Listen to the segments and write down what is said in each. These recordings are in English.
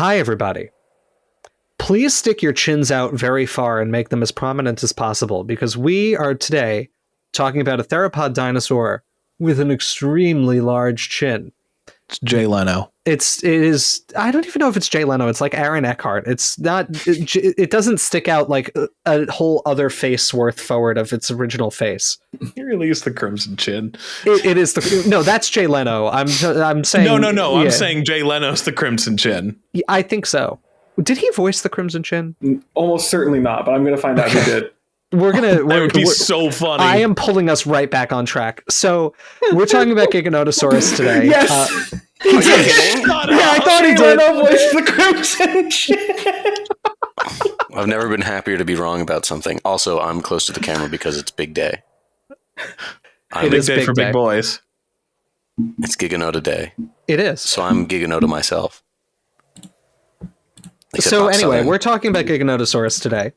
Hi, everybody. Please stick your chins out very far and make them as prominent as possible, because we are today talking about a theropod dinosaur with an extremely large chin. It's Jay Leno. It is. I don't even know if it's Jay Leno. It's like Aaron Eckhart. It's not. It doesn't stick out like a whole other face worth forward of its original face. He really is the Crimson Chin. It is the no. That's Jay Leno. I'm saying no. Yeah. I'm saying Jay Leno's the Crimson Chin. I think so. Did he voice the Crimson Chin? Almost certainly not, but I'm going to find out who did. That would be so funny. I am pulling us right back on track. So we're talking about Giganotosaurus today. Yes. He did. I thought he did. Voice the Crimson Chin. I've never been happier to be wrong about something. Also, I'm close to the camera because it's big day. It is Big day for day. big boys. It's Giganota Day. It is. So I'm Giganota myself. Except So not anyway, Southern. we're talking about Giganotosaurus today.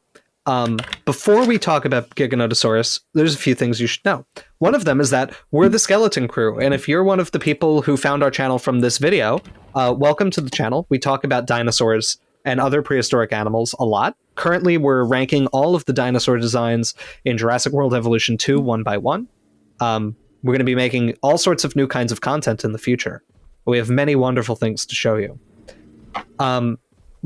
Before we talk about Giganotosaurus, there's a few things you should know. One of them is that we're the Skeleton Crew, and if you're one of the people who found our channel from this video, welcome to the channel. We talk about dinosaurs and other prehistoric animals a lot. Currently, we're ranking all of the dinosaur designs in Jurassic World Evolution 2 one by one. We're going to be making all sorts of new kinds of content in the future. We have many wonderful things to show you.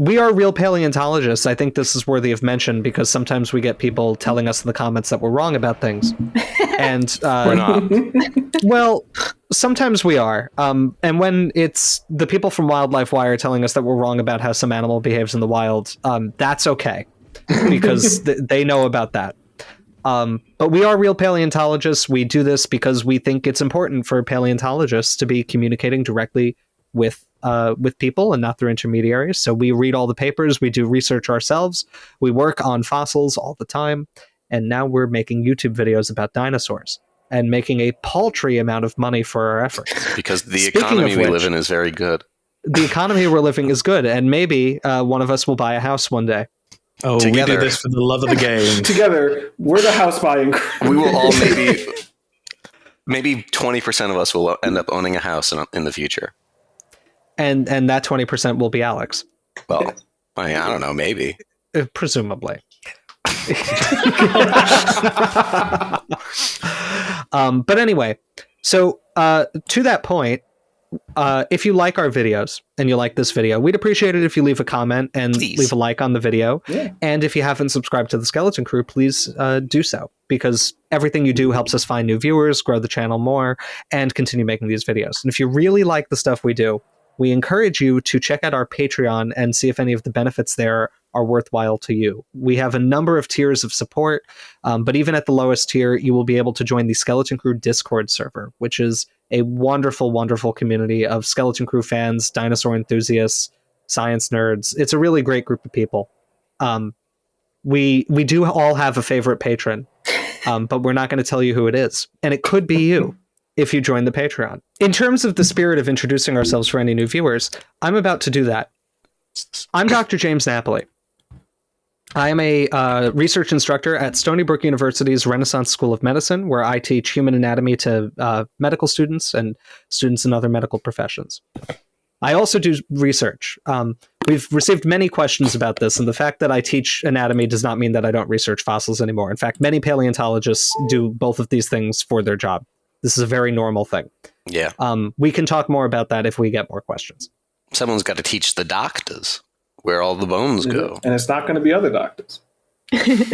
We are real paleontologists. I think this is worthy of mention because sometimes we get people telling us in the comments that we're wrong about things. And We're not. well, sometimes we are. And when it's the people from Wildlife Wire telling us that we're wrong about how some animal behaves in the wild, that's okay because they know about that. But we are real paleontologists. We do this because we think it's important for paleontologists to be communicating directly with people and not through intermediaries. So we read all the papers, we do research ourselves, we work on fossils all the time, and now we're making YouTube videos about dinosaurs and making a paltry amount of money for our efforts. Because the Speaking economy of we which, live in is very good. The economy we're living is good, and maybe one of us will buy a house one day. Oh, Together. we do this for the love of the game. Together, we're the house buying crew. We will all maybe 20% of us will end up owning a house in the future. And that 20% will be Alex. Well, I don't know, maybe. Presumably. But anyway, so to that point, if you like our videos and you like this video, we'd appreciate it if you leave a comment and Please. leave a like on the video. Yeah. And if you haven't subscribed to the Skeleton Crew, please do so, because everything you do helps us find new viewers, grow the channel more, and continue making these videos. And if you really like the stuff we do, we encourage you to check out our Patreon and see if any of the benefits there are worthwhile to you. We have a number of tiers of support, but even at the lowest tier, you will be able to join the Skeleton Crew Discord server, which is a wonderful, wonderful community of Skeleton Crew fans, dinosaur enthusiasts, science nerds. It's a really great group of people. We do all have a favorite patron, but we're not going to tell you who it is. And it could be you if you join the Patreon. In terms of the spirit of introducing ourselves for any new viewers, I'm about to do that. I'm Dr. James Napoli. I am a research instructor at Stony Brook University's Renaissance School of Medicine, where I teach human anatomy to medical students and students in other medical professions. I also do research. We've received many questions about this, and the fact that I teach anatomy does not mean that I don't research fossils anymore. In fact, many paleontologists do both of these things for their job. This is a very normal thing. Yeah. We can talk more about that if we get more questions. Someone's got to teach the doctors where all the bones go. And it's not going to be other doctors.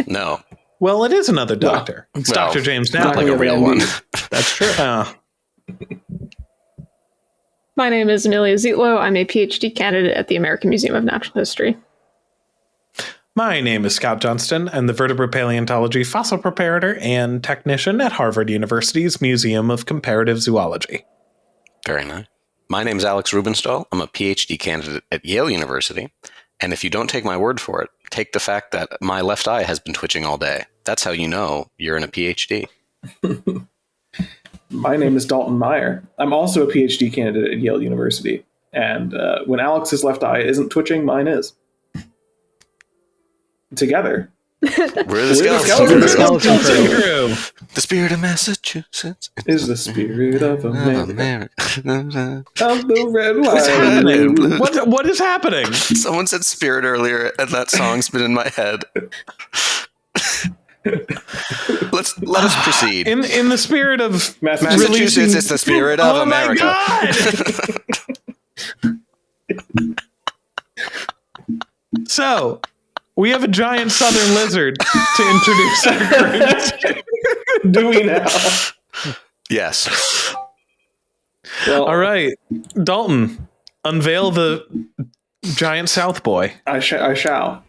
No. Well, it is another doctor. It's Well, Dr. James Not like Napoli. a real one. That's true. My name is Amelia Zietlow. I'm a PhD candidate at the American Museum of Natural History. My name is Scott Johnston. I'm the vertebrate paleontology fossil preparator and technician at Harvard University's Museum of Comparative Zoology. Very nice. My name is Alex Rubenstahl. I'm a PhD candidate at Yale University. And if you don't take my word for it, take the fact that my left eye has been twitching all day. That's how you know you're in a PhD. My name is Dalton Meyer. I'm also a PhD candidate at Yale University. And when Alex's left eye isn't twitching, mine is. Together, We're the skeleton crew. The spirit of Massachusetts is the spirit of America. Of the red, What's white, happening? and blue. What is happening? Someone said spirit earlier, and that song's been in my head. Let us proceed. In the spirit of Massachusetts, it's the spirit of America. My God! So, we have a giant southern lizard to introduce our group. Do we now? Yes. Well, All right, Dalton, unveil the giant South boy. I shall.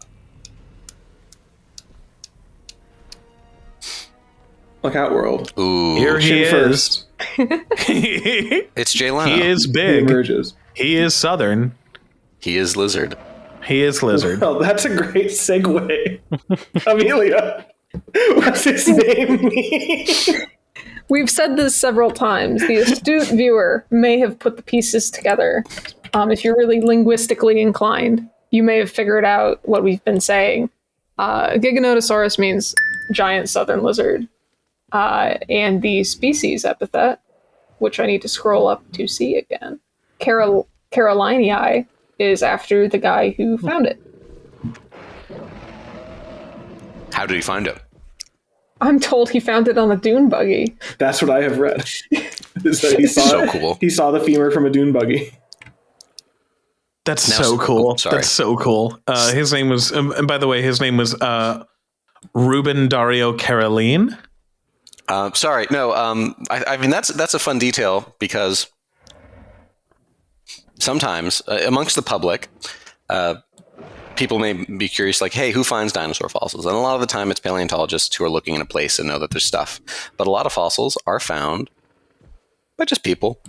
Look out, world. Ooh. Here he Chin is. first. It's Jay Leno. He is He big. emerges. He is southern. He is lizard. He is lizard. Well, that's a great segue. Amelia, what's his name mean? We've said this several times. The astute viewer may have put the pieces together. If you're really linguistically inclined, you may have figured out what we've been saying. Giganotosaurus means giant southern lizard. And the species epithet, which I need to scroll up to see again, Carolinii, is after the guy who found it. How did he find it? I'm told he found it on a dune buggy. That's what I have read. Is that he saw So it. cool. He saw the femur from a dune buggy. That's Now- so cool. oh, sorry. That's so cool. His name was, and by the way, his name was Ruben Dario Caroline. Sorry, no. I mean that's a fun detail because sometimes amongst the public, people may be curious, like, hey, who finds dinosaur fossils? And a lot of the time, it's paleontologists who are looking in a place and know that there's stuff. But a lot of fossils are found by just people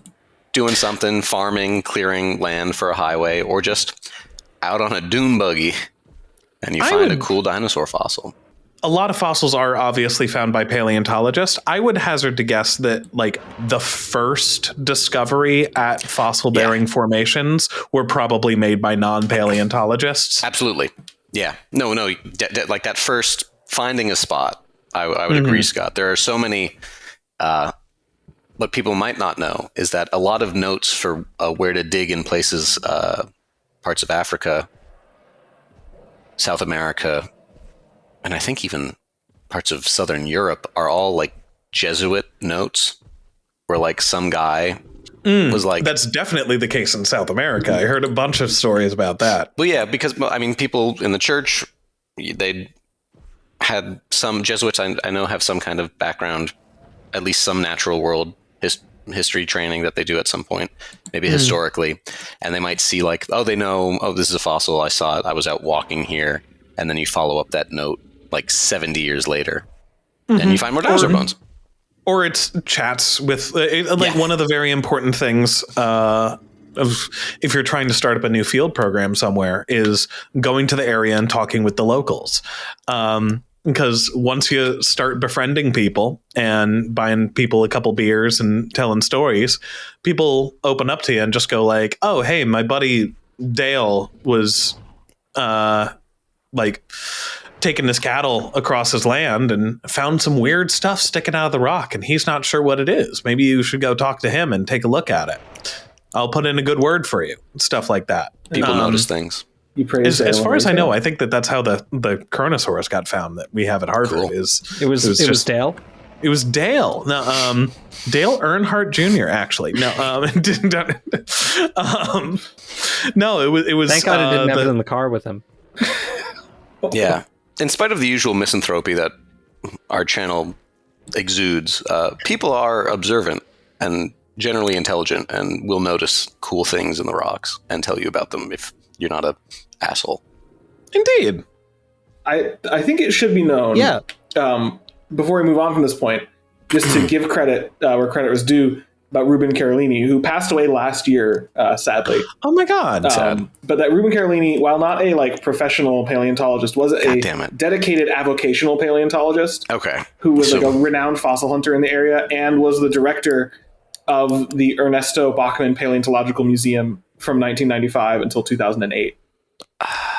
doing something, farming, clearing land for a highway, or just out on a dune buggy, and you find a cool dinosaur fossil. A lot of fossils are obviously found by paleontologists. I would hazard to guess that like the first discovery at fossil bearing formations were probably made by non-paleontologists. Absolutely. Yeah. No. Like that first finding a spot, I would agree, Scott. There are so many. What people might not know is that a lot of notes for where to dig in places, parts of Africa, South America, and I think even parts of Southern Europe are all like Jesuit notes where like some guy was like... That's definitely the case in South America. I heard a bunch of stories about that. Well, yeah, because I mean, people in the church, they had some Jesuits I know have some kind of background, at least some natural world history training that they do at some point, maybe historically. And they might see like, oh, they know, oh, this is a fossil. I saw it. I was out walking here. And then you follow up that note like 70 years later, and you find more dinosaur bones. Or it's chats with one of the very important things of if you're trying to start up a new field program somewhere is going to the area and talking with the locals. Because once you start befriending people and buying people a couple beers and telling stories, people open up to you and just go like, oh, hey, my buddy Dale was like taking his cattle across his land and found some weird stuff sticking out of the rock, and he's not sure what it is. Maybe you should go talk to him and take a look at it. I'll put in a good word for you. Stuff like that. People notice things. You praise As far as I Dale. know, I think that's how the Carnosaurus got found that we have at Harvard. Cool. It was Dale. It was Dale. No, Dale Earnhardt Jr. Actually, no, no, it was. Thank God I didn't have it in the car with him. Yeah. In spite of the usual misanthropy that our channel exudes, people are observant and generally intelligent and will notice cool things in the rocks and tell you about them if you're not a asshole. Indeed. I think it should be known. Yeah. Before we move on from this point, just to give credit where credit was due, about Ruben Carolini, who passed away last year, sadly. Oh my God. Sad. But that Ruben Carolini, while not a like professional paleontologist, was a damn it. dedicated avocational paleontologist Okay. who was like a renowned fossil hunter in the area and was the director of the Ernesto Bachmann Paleontological Museum from 1995 until 2008.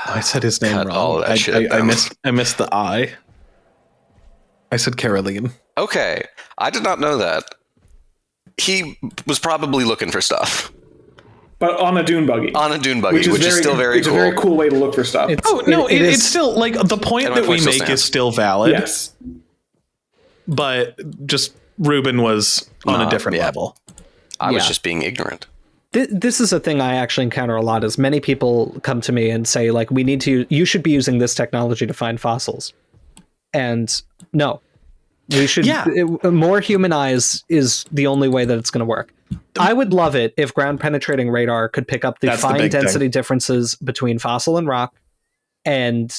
I said his name Cut wrong. all of that shit down. I missed the I. I said Caroline. Okay, I did not know that. He was probably looking for stuff But on a dune buggy. which is still very cool. It's a very cool way to look for stuff. It's still like the point And my that we point still make stands. is still valid. Yes. But just Ruben was on a different level. I was just being ignorant. This is a thing I actually encounter a lot. Is many people come to me and say like, you should be using this technology to find fossils. And no, we should. More human eyes is the only way that it's going to work. I would love it if ground penetrating radar could pick up the fine density differences between fossil and rock, and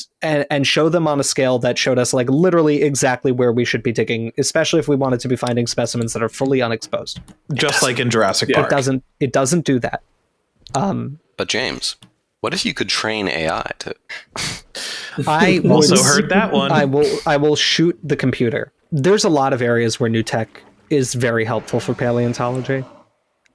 show them on a scale that showed us like literally exactly where we should be digging, especially if we wanted to be finding specimens that are fully unexposed. Just like in Jurassic Park. It doesn't do that. But James, what if you could train AI to? I also heard that one. I will shoot the computer. There's a lot of areas where new tech is very helpful for paleontology.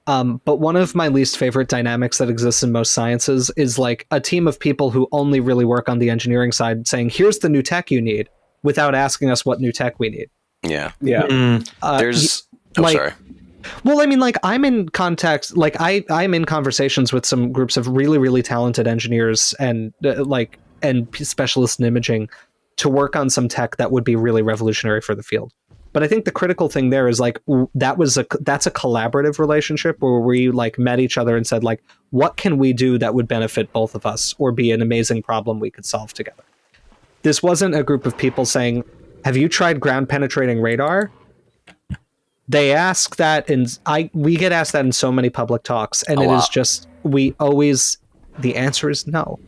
But one of my least favorite dynamics that exists in most sciences is like a team of people who only really work on the engineering side saying, here's the new tech you need, without asking us what new tech we need. Yeah. There's sorry. Well, I mean, like I'm in context, like I'm in conversations with some groups of really, really talented engineers and and specialists in imaging to work on some tech that would be really revolutionary for the field. But I think the critical thing there is like that's a collaborative relationship where we like met each other and said like, what can we do that would benefit both of us or be an amazing problem we could solve together? This wasn't a group of people saying, have you tried ground penetrating radar? They ask that, and we get asked that in so many public talks, and it is just the answer is no.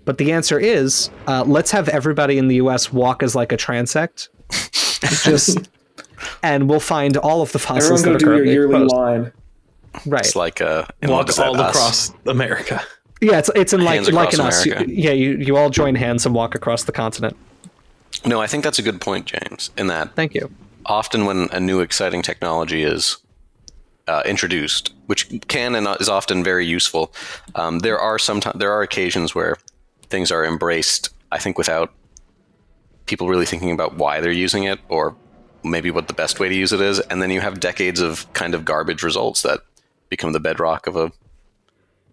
But the answer is, let's have everybody in the US walk as like a transect, and we'll find all of the fossils that are do your yearly exposed. line. Right. It's like walk all across America. Yeah, it's in like in us. America. You all join hands and walk across the continent. No, I think that's a good point, James. In that, thank you. Often when a new exciting technology is introduced, which can and is often very useful, there are occasions where things are embraced, I think, without people really thinking about why they're using it or maybe what the best way to use it is. And then you have decades of kind of garbage results that become the bedrock of a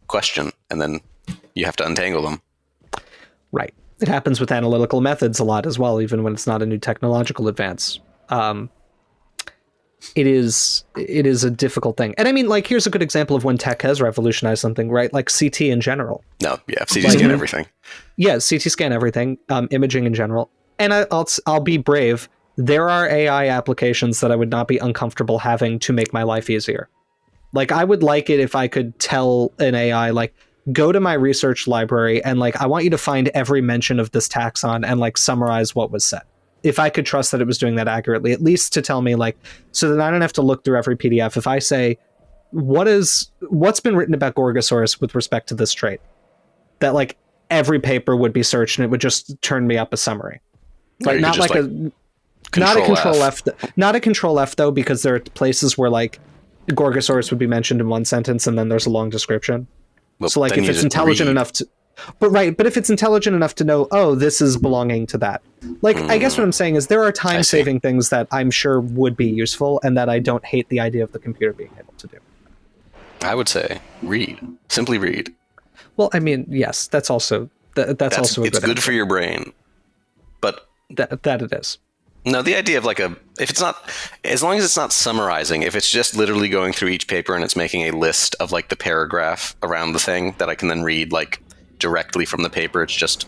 question. And then you have to untangle them. Right. It happens with analytical methods a lot as well, even when it's not a new technological advance. It is a difficult thing. And I mean, like, here's a good example of when tech has revolutionized something, right? Like CT in general. No, yeah, CT scan everything. Yeah, CT scan everything, imaging in general. And I'll be brave. There are AI applications that I would not be uncomfortable having to make my life easier. Like, I would like it if I could tell an AI, like, go to my research library and, like, I want you to find every mention of this taxon and, like, summarize what was said. If I could trust that it was doing that accurately, at least to tell me, like, so that I don't have to look through every PDF. If I say, what's been written about Gorgosaurus with respect to this trait, that like every paper would be searched and it would just turn me up a summary. Like not like not a control F, not a control F though, because there are places where like Gorgosaurus would be mentioned in one sentence and then there's a long description. Well, so like if it's intelligent enough to, but if it's intelligent enough to know, oh, this is belonging to that. Like, I guess what I'm saying is there are time-saving things that I'm sure would be useful and that I don't hate the idea of the computer being able to do. I would say read. Simply read. Well, I mean, yes, that's also that's also a it's good for your brain. But that it is. No, the idea of like if it's not, as long as it's not summarizing, if it's just literally going through each paper and it's making a list of like the paragraph around the thing that I can then read like directly from the paper, it's just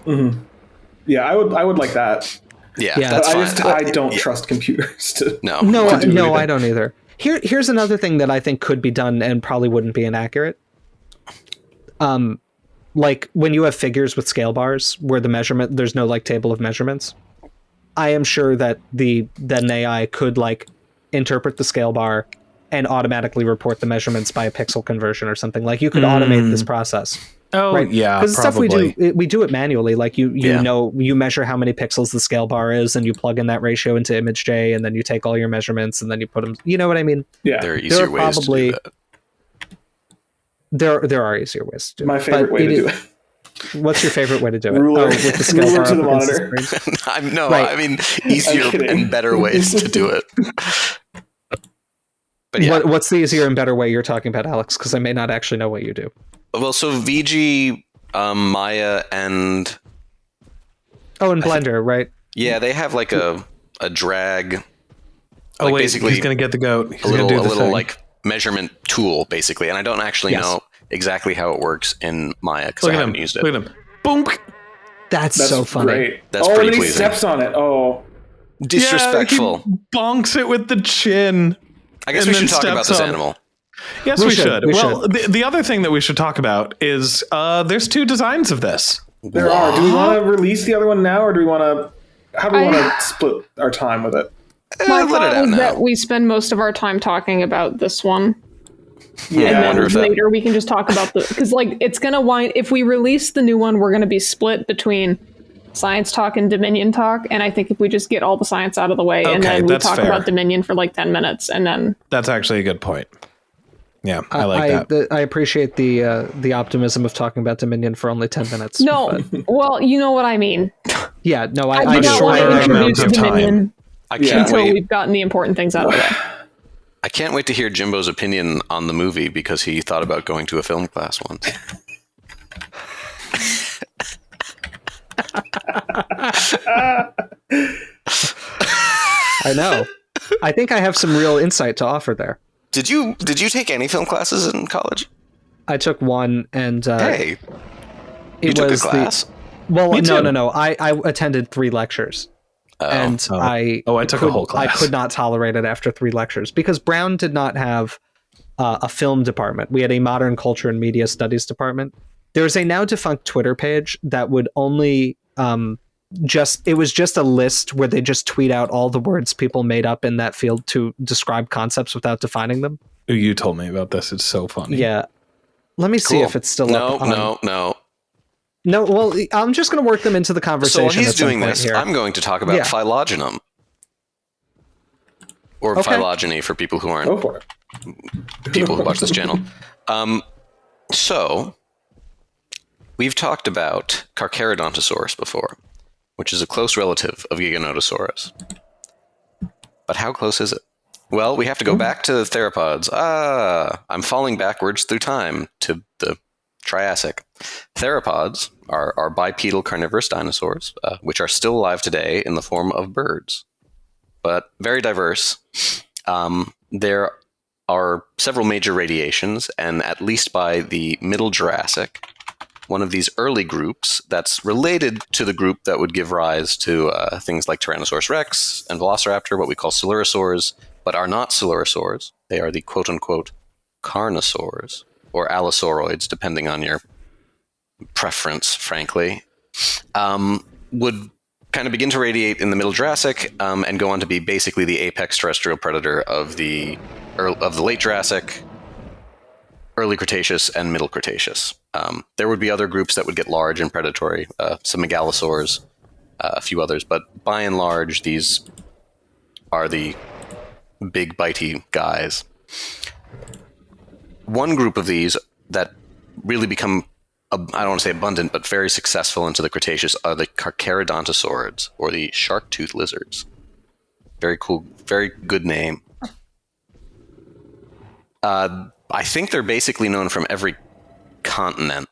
yeah, I would like that. Yeah, that's fine. I don't trust computers to no I don't either. Here's another thing that I think could be done and probably wouldn't be inaccurate. Like when you have figures with scale bars where there's no like table of measurements. I am sure that an AI could like interpret the scale bar and automatically report the measurements by a pixel conversion or something. Like you could automate this process. Oh, right? Yeah, because stuff we do it manually. Like you know, you measure how many pixels the scale bar is, and you plug in that ratio into ImageJ, and then you take all your measurements, and then you put them. You know what I mean? Yeah, there are easier ways to do that. There are easier ways to do it. My favorite way to do it. What's your favorite way to do it? Ruler. With the scale Ruler bar to up the against monitor. the screen? I mean, easier kidding. and better ways to do it. But yeah. What's the easier and better way you're talking about, Alex? Because I may not actually know what you do. Well, so VG, Maya, and and Blender, right? yeah, they have like a drag. Oh, like wait, basically he's going to get the goat. He's a going to do the little thing. like measurement tool, basically. And I don't actually Yes. know exactly how it works in Maya because Look I at haven't him. used it. Look at him. Boom. That's That's so funny. great. That's and pretty then he pleasing. steps on it. Oh, Disrespectful. Yeah, he bonks it with the chin. I guess and we then should talk about steps this on it. animal. Yes, We we should, should. we Well, the other thing that we should talk about is there's 2 designs of this. there are. Do we want to release the other one now, or do we want to? How do we want to split our time with it? My Let it thought out was now. that we spend most of our time talking about this one, Yeah, and I then wonder if that- later we can just talk about the because like it's gonna wind. If we release the new one, we're gonna be split between science talk and Dominion talk, and I think if we just get all the science out of the way and Okay, then we that's talk fair. about Dominion for like 10 minutes, and then That's actually a good point. Yeah, I like that. I appreciate the optimism of talking about Dominion for only 10 minutes. no, but well, you know what I mean. yeah, no, I I do not want shorter to amount introduce of time. Dominion I Yeah. can't until wait. we've gotten the important things out of the way. I can't wait to hear Jimbo's opinion on the movie because he thought about going to a film class once. I know. I think I have some real insight to offer there. Did you take any film classes in college? I took one, and Hey, you it took a was class. well, Me too. no. I attended 3 lectures, and Oh. I I took a whole class. I could not tolerate it after 3 lectures because Brown did not have a film department. We had a modern culture and media studies department. There's a now defunct Twitter page that would only it was just a list where they just tweet out all the words people made up in that field to describe concepts without defining them. Ooh, you told me about this. It's so funny. Yeah. Let me see Cool. if it's still No, up. on- No, well, I'm just going to work them into the So conversation. while he's at some doing point this, here. I'm going to talk about Yeah. phylogeny. Or Okay. phylogeny for people who aren't Go for it. people who watch this channel. So, we've talked about Carcharodontosaurus before, which is a close relative of Giganotosaurus. But how close is it? Well, we have to go back to the theropods. I'm falling backwards through time to the Triassic. Theropods are bipedal carnivorous dinosaurs, which are still alive today in the form of birds, but very diverse. There are several major radiations, and at least by the Middle Jurassic, one of these early groups that's related to the group that would give rise to things like Tyrannosaurus rex and Velociraptor, what we call Silurosaurs, but are not Silurosaurs. They are the quote-unquote carnosaurs, or allosauroids, depending on your preference, frankly, would kind of begin to radiate in the Middle Jurassic and go on to be basically the apex terrestrial predator of the late Jurassic, early Cretaceous, and Middle Cretaceous. There would be other groups that would get large and predatory, some megalosaurs, a few others, but by and large, these are the big bitey guys. One group of these that really become, I don't want to say abundant, but very successful into the Cretaceous are the Carcharodontosaurids, or the shark-tooth lizards. Very cool, very good name. I think they're basically known from every continent.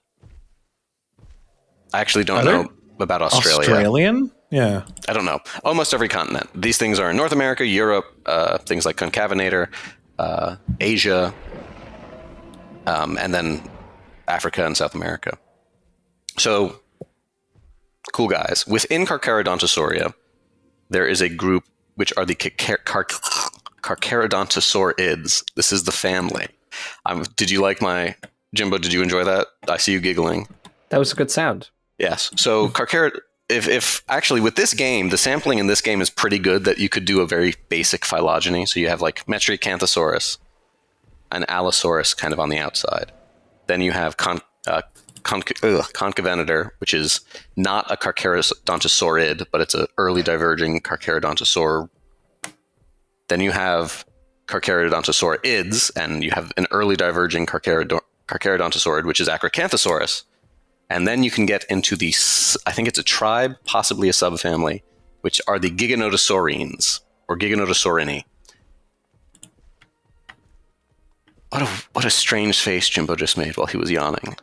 I actually don't know about Australia. Australian? Yeah. I don't know. Almost every continent. These things are in North America, Europe, things like Concavinator, Asia, and then Africa and South America. So, cool guys. Within Carcharodontosaurus, there is a group which are the Carcharodontosaurids. This is the family. Did you like my... Jimbo, did you enjoy that? I see you giggling. That was a good sound. Yes. So if actually with this game, the sampling in this game is pretty good that you could do a very basic phylogeny. So you have like Metriacanthosaurus, an Allosaurus kind of on the outside. Then you have Concavenitor, which is not a Carcharodontosaurid, but it's an early diverging Carcharodontosaur. Then you have Carcharodontosaurids, and you have an early diverging Carcharodontosaurid, which is Acrocanthosaurus. And then you can get into I think it's a tribe, possibly a subfamily, which are the giganotosaurines, or giganotosaurini. What a strange face Jimbo just made while he was yawning.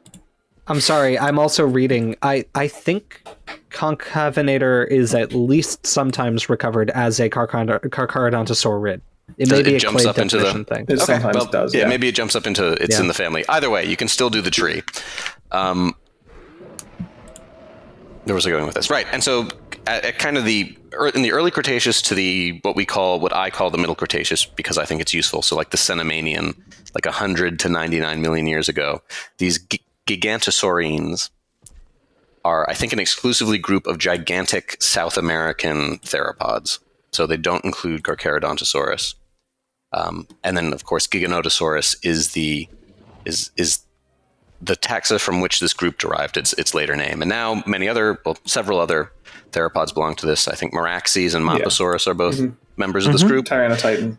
I'm sorry, I'm also reading. I think concavenator is at least sometimes recovered as a carcharodontosaurid. It may be a jumps clade up into definition thing. It sometimes does. Yeah, maybe it jumps up into it's in the family. Either way, you can still do the tree. Where was I going with this? Right, and so at kind of in the early Cretaceous to what I call the Middle Cretaceous, because I think it's useful. So like the Cenomanian, like 100 to 99 million years ago, these gigantosaurines are, I think, an exclusively group of gigantic South American theropods. So they don't include Carcharodontosaurus. And then, of course, Giganotosaurus is the taxa from which this group derived its later name. And now several other theropods belong to this. I think Meraxes and Mapusaurus are both members of this group. Tyrannotitan.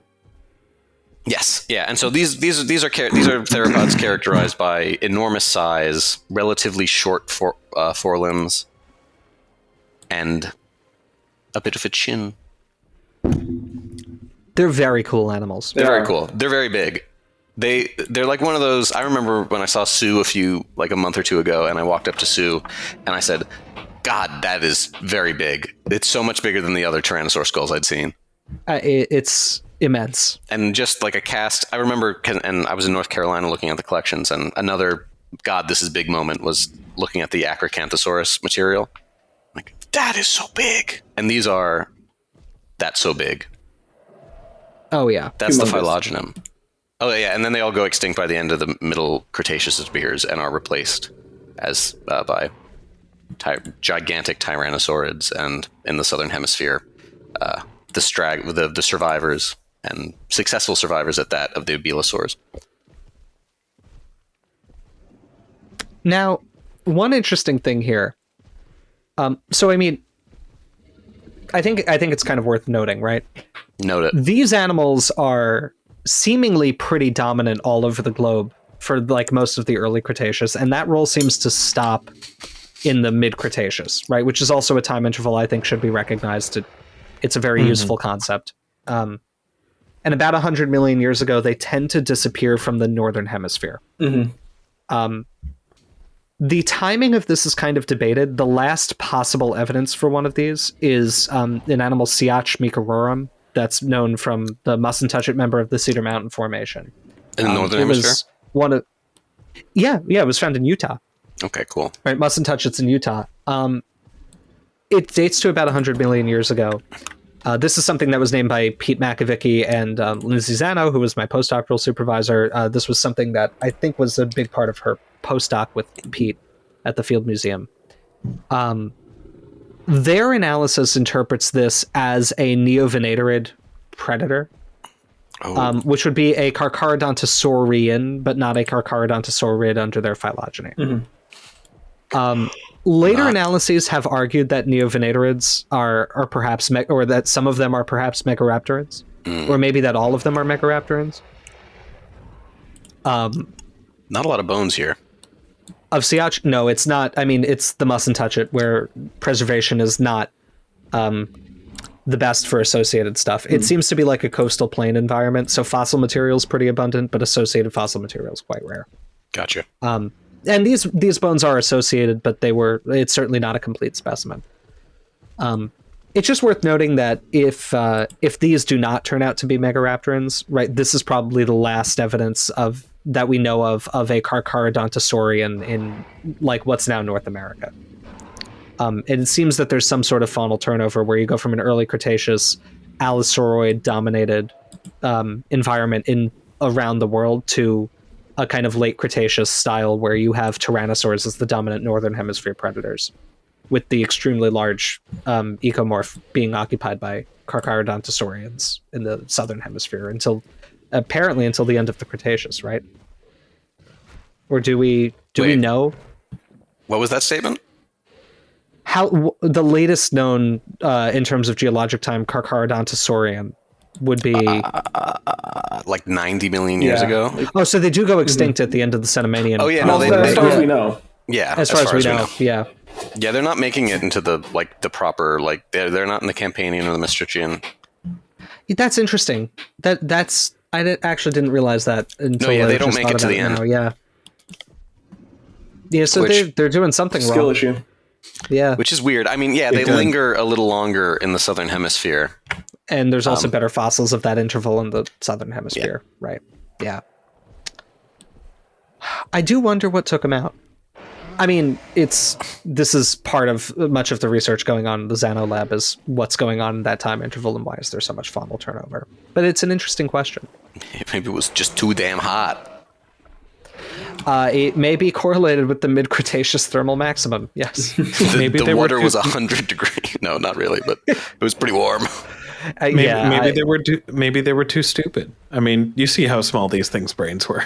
Yes, yeah, and so these are theropods characterized by enormous size, relatively short forelimbs, and a bit of a chin. They're very cool animals. They're very cool. They're very big. They're like one of those. I remember when I saw Sue a month or two ago, and I walked up to Sue, and I said, "God, that is very big. It's so much bigger than the other Tyrannosaur skulls I'd seen." It's immense. And just like a cast, I remember, and I was in North Carolina looking at the collections, and another "God, this is big" moment was looking at the Acrocanthosaurus material. Like, that is so big, and these are that's so big. Oh yeah, that's humongous. The phylogenum. Oh yeah, and then they all go extinct by the end of the Middle Cretaceous spears and are replaced as by gigantic tyrannosaurids, and in the southern hemisphere, the survivors and successful survivors at that of the abelosaurs. Now, one interesting thing here. So I mean, I think it's kind of worth noting, right? Note it. These animals are seemingly pretty dominant all over the globe for like most of the early Cretaceous, and that role seems to stop in the mid Cretaceous, right? Which is also a time interval I think should be recognized. It's a very useful concept. And about 100 million years ago, they tend to disappear from the northern hemisphere. The timing of this is kind of debated. The last possible evidence for one of these is an animal Siach microrum that's known from the Mustn't Touch It member of the Cedar Mountain Formation. In the northern hemisphere? It was found in Utah. Okay, cool. Right, Mustn't Touch It's in Utah. It dates to about 100 million years ago. This is something that was named by Pete Makovicki and Lindsay Zano, who was my postdoctoral supervisor. This was something that I think was a big part of her postdoc with Pete at the Field Museum. Their analysis interprets this as a neovenatorid predator, which would be a Carcharodontosaurian, but not a Carcharodontosaurid under their phylogeny. Later analyses have argued that neovenatorids are perhaps, or that some of them are perhaps megaraptorids, or maybe that all of them are megaraptorids. Not a lot of bones here. Of Siach? No, it's not. I mean, it's the Mustn't Touch It, where preservation is not the best for associated stuff. It seems to be like a coastal plain environment, so fossil material is pretty abundant, but associated fossil material is quite rare. Gotcha. And these bones are associated, but it's certainly not a complete specimen. It's just worth noting that if these do not turn out to be megaraptorans, right, this is probably the last evidence that we know of a Carcharodontosaurian in like what's now North America. And it seems that there's some sort of faunal turnover where you go from an early Cretaceous Allosauriod dominated environment around the world to a kind of late Cretaceous style where you have tyrannosaurs as the dominant northern hemisphere predators, with the extremely large ecomorph being occupied by Carcharodontosaurians in the southern hemisphere until the end of the Cretaceous, right? Or do we know? What was that statement? How the latest known in terms of geologic time Carcharodontosaurian would be like 90 million years ago. Oh, so they do go extinct at the end of the Cenomanian. Oh yeah, no, as far as we know. Yeah, as far as we know. Yeah. Yeah, they're not making it into the proper they're not in the Campanian or the Maastrichtian. That's interesting. Actually didn't realize that until they don't make it to the end. Now. Yeah. Yeah, so they're doing something skill wrong. issue. Yeah. Which is weird. I mean, they linger a little longer in the southern hemisphere. And there's also better fossils of that interval in the southern hemisphere, right? Yeah. I do wonder what took them out. I mean, this is part of much of the research going on in the Xano lab is what's going on in that time interval and why is there so much fossil turnover. But it's an interesting question. Maybe it was just too damn hot. It may be correlated with the mid-Cretaceous thermal maximum. Yes. Maybe the water was 100 degrees. No, not really, but it was pretty warm. Maybe they were too stupid. I mean, you see how small these things' brains were.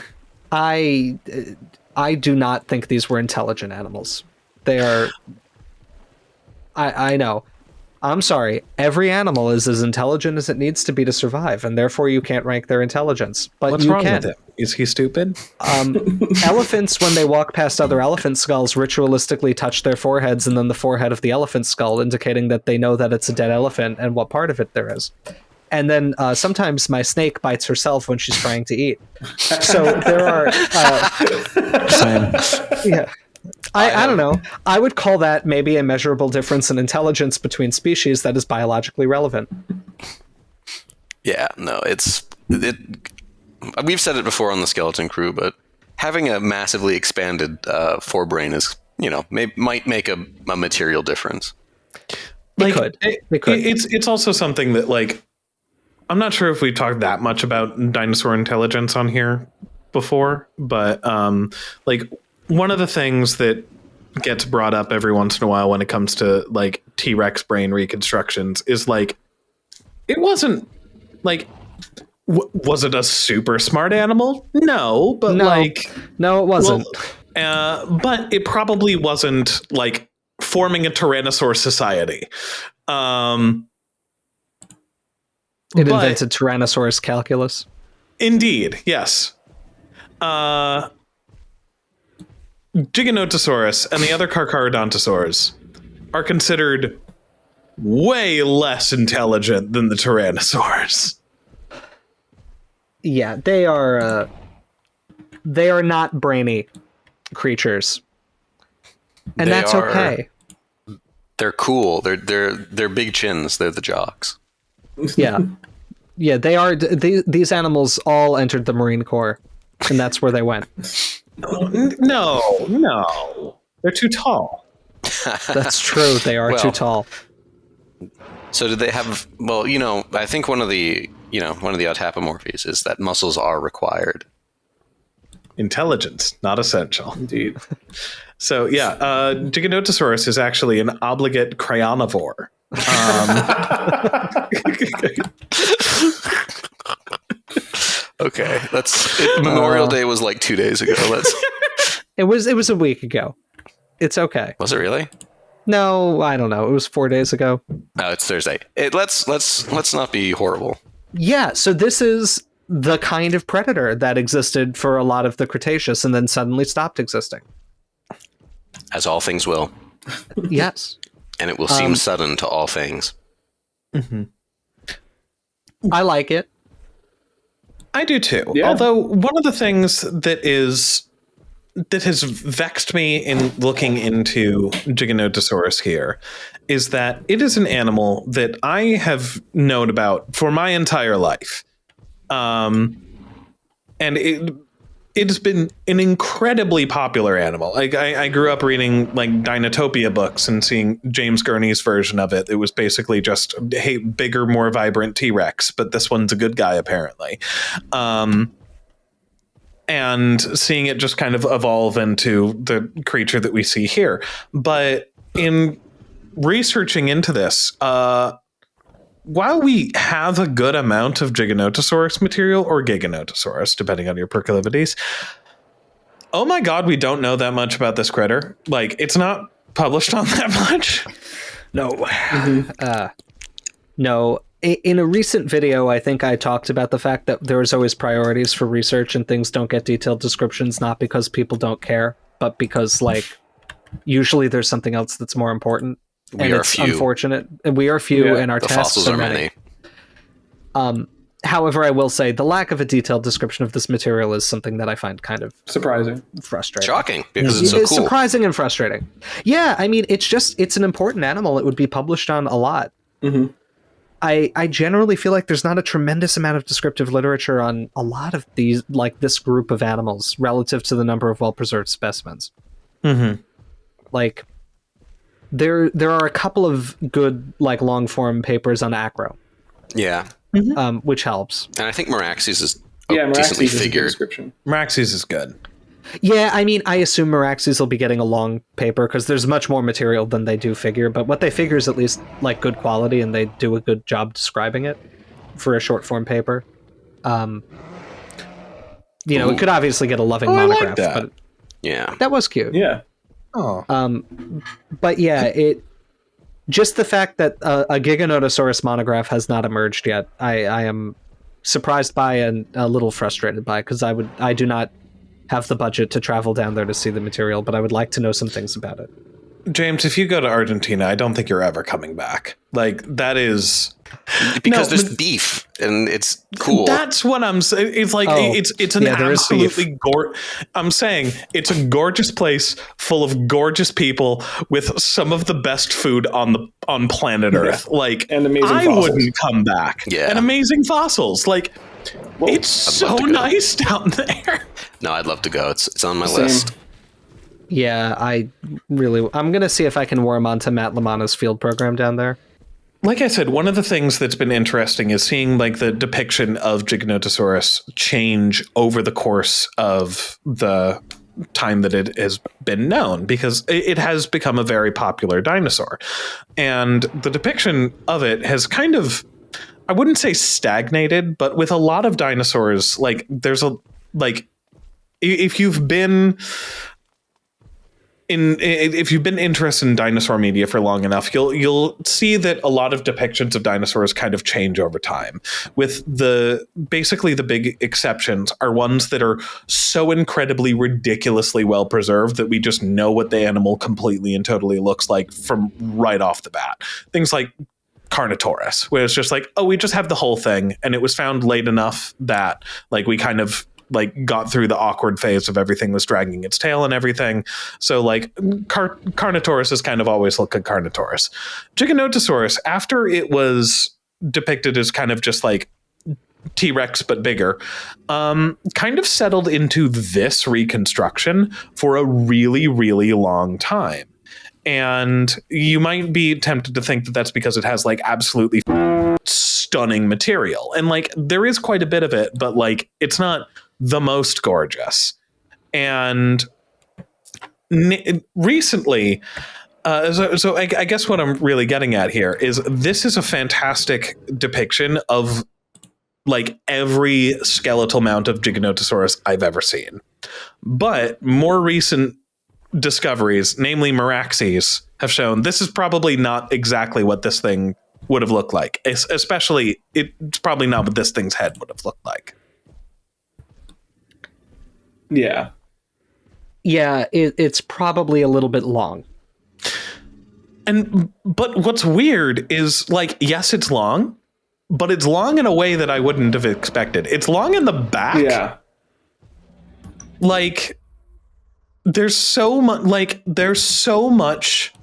I do not think these were intelligent animals. They are. I know. I'm sorry. Every animal is as intelligent as it needs to be to survive, and therefore you can't rank their intelligence. But what's wrong with it? Is he stupid? Elephants, when they walk past other elephant skulls, ritualistically touch their foreheads and then the forehead of the elephant skull, indicating that they know that it's a dead elephant and what part of it there is. And then sometimes my snake bites herself when she's trying to eat. So there are... yeah. I don't know. I would call that maybe a measurable difference in intelligence between species that is biologically relevant. Yeah, no, we've said it before on the Skeleton Crew, but having a massively expanded forebrain is, might make a material difference. It could. It's also something that, I'm not sure if we talked that much about dinosaur intelligence on here before, but one of the things that gets brought up every once in a while when it comes to T-Rex brain reconstructions is it wasn't was it a super smart animal? No, but no, it wasn't. But it probably wasn't forming a Tyrannosaur society. It invented Tyrannosaurus calculus. Indeed, yes. Giganotosaurus and the other carcharodontosaurs are considered way less intelligent than the Tyrannosaurs. Yeah, they are not brainy creatures. And that's okay. They're cool. They're big chins. They're the jocks. Yeah. Yeah, they are. These animals all entered the Marine Corps, and that's where they went. No. They're too tall. That's true. They are too tall. So did they have, I think one of the autapomorphies is that muscles are required. Intelligence, not essential. Indeed. So yeah, Giganotosaurus is actually an obligate crayonivore. Okay, Memorial Day was 2 days ago. It was a week ago. It's okay. Was it really? No, I don't know. It was 4 days ago. No, it's Thursday. Let's not be horrible. Yeah, so this is the kind of predator that existed for a lot of the Cretaceous and then suddenly stopped existing. As all things will. Yes. And it will seem sudden to all things. Mm-hmm. I like it. I do too. Yeah. Although one of the things that has vexed me in looking into Giganotosaurus here is that it is an animal that I have known about for my entire life. And it has been an incredibly popular animal. I grew up reading Dinotopia books and seeing James Gurney's version of it. It was basically just, hey, bigger, more vibrant T-Rex, but this one's a good guy apparently. And seeing it just kind of evolve into the creature that we see here. But in researching into this, while we have a good amount of Giganotosaurus material, or Giganotosaurus, depending on your proclivities, oh my god, we don't know that much about this critter. It's not published on that much. No. Mm-hmm. No. In a recent video, I think I talked about the fact that there is always priorities for research and things don't get detailed descriptions, not because people don't care, but because Usually there's something else that's more important. We are few. Unfortunate. We are few, and our The tasks fossils are many. However, I will say the lack of a detailed description of this material is something that I find kind of Surprising. frustrating. Shocking, because it's so cool. Surprising and frustrating. Yeah, I mean, it's an important animal. It would be published on a lot. Mm-hmm. I generally feel like there's not a tremendous amount of descriptive literature on a lot of these, like this group of animals, relative to the number of well-preserved specimens. Mm-hmm. Like, there are a couple of good, like, long-form papers on acro. Yeah. Which helps. And I think Meraxes is Yeah, decently Meraxes is a good figured. description. Meraxes is good. Yeah, I mean, I assume Meraxes will be getting a long paper because there's much more material than they do figure, but what they figure is at least, like, good quality, and they do a good job describing it for a short-form paper. You know, it could obviously get a loving monograph, like that. but Yeah. that was cute. Yeah. Oh. But yeah, just the fact that a Giganotosaurus monograph has not emerged yet, I am surprised by and a little frustrated by, because I do not have the budget to travel down there to see the material, but I would like to know some things about it. James, if you go to Argentina, I don't think you're ever coming back. Like, that is... Because No, there's beef, and it's cool. That's what I'm saying. It's like, it's an there is beef. absolutely I'm saying it's a gorgeous place full of gorgeous people with some of the best food on planet Earth. Like, And amazing I fossils. wouldn't come back. Yeah. And amazing fossals. Like, it's I'd so love to go. nice down there. No, I'd love to go. It's on my Same. list. Yeah, I'm going to see if I can worm onto Matt Lamana's field program down there. Like I said, one of the things that's been interesting is seeing like the depiction of Giganotosaurus change over the course of the time that it has been known, because it has become a very popular dinosaur. And the depiction of it has kind of, I wouldn't say stagnated, but with a lot of dinosaurs, like there's a, like, if you've been interested in dinosaur media for long enough, you'll see that a lot of depictions of dinosaurs kind of change over time. With basically the big exceptions are ones that are so incredibly ridiculously well preserved that we just know what the animal completely and totally looks like from right off the bat. Things like Carnotaurus, where it's just like, oh, we just have the whole thing, and it was found late enough that like we kind of like got through the awkward phase of everything was dragging its tail and everything. So like Carnotaurus has kind of always looked like Carnotaurus. Giganotosaurus, after it was depicted as kind of just like T-Rex but bigger, kind of settled into this reconstruction for a really, really long time. And you might be tempted to think that that's because it has like absolutely stunning material. And like there is quite a bit of it, but like it's not the most gorgeous. And recently, so I guess what I'm really getting at here is this is a fantastic depiction of like every skeletal mount of Giganotosaurus I've ever seen. But more recent discoveries, namely Meraxes, have shown this is probably not exactly what this thing would have looked like. Especially, it's probably not what this thing's head would have looked like. Yeah. Yeah, it's probably a little bit long. But what's weird is, like, yes, it's long, but it's long in a way that I wouldn't have expected. It's long in the back. Yeah. Like, there's so much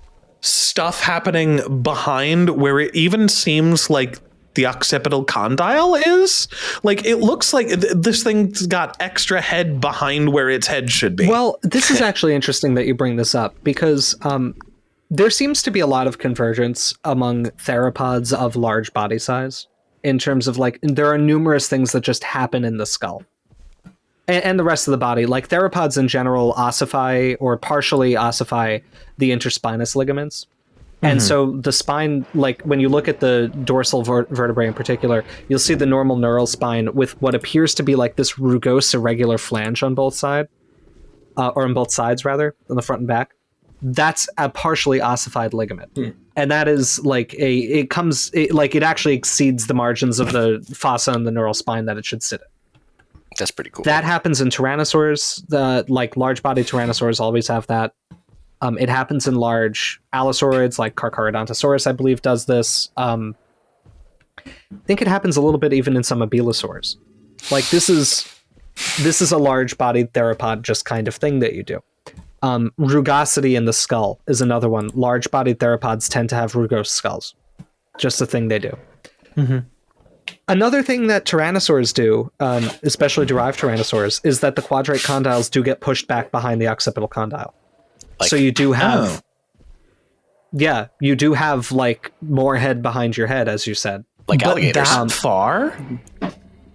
stuff happening behind where it even seems like the occipital condyle is. Like, it looks like this thing's got extra head behind where its head should be. Well, this is actually interesting that you bring this up, because there seems to be a lot of convergence among theropods of large body size in terms of, like, there are numerous things that just happen in the skull and the rest of the body. Like, theropods in general ossify or partially ossify the interspinous ligaments. And so the spine, like when you look at the dorsal vertebrae in particular, you'll see the normal neural spine with what appears to be like this rugose irregular flange on both sides, or on both sides rather, on the front and back. That's a partially ossified ligament. And that is like it actually exceeds the margins of the fossa and the neural spine that it should sit in. That's pretty cool. That happens in tyrannosaurs. Like large body tyrannosaurs always have that. It happens in large allosauroids, like Carcharodontosaurus, I believe, does this. I think it happens a little bit even in some abelosaurs. Like, this is a large-bodied theropod just kind of thing that you do. Rugosity in the skull is another one. Large-bodied theropods tend to have rugose skulls. Just a thing they do. Mm-hmm. Another thing that tyrannosaurs do, especially derived tyrannosaurs, is that the quadrate condyles do get pushed back behind the occipital condyle. Like, so you do have... Yeah, you do have, like, more head behind your head, as you said. Like alligators. That far?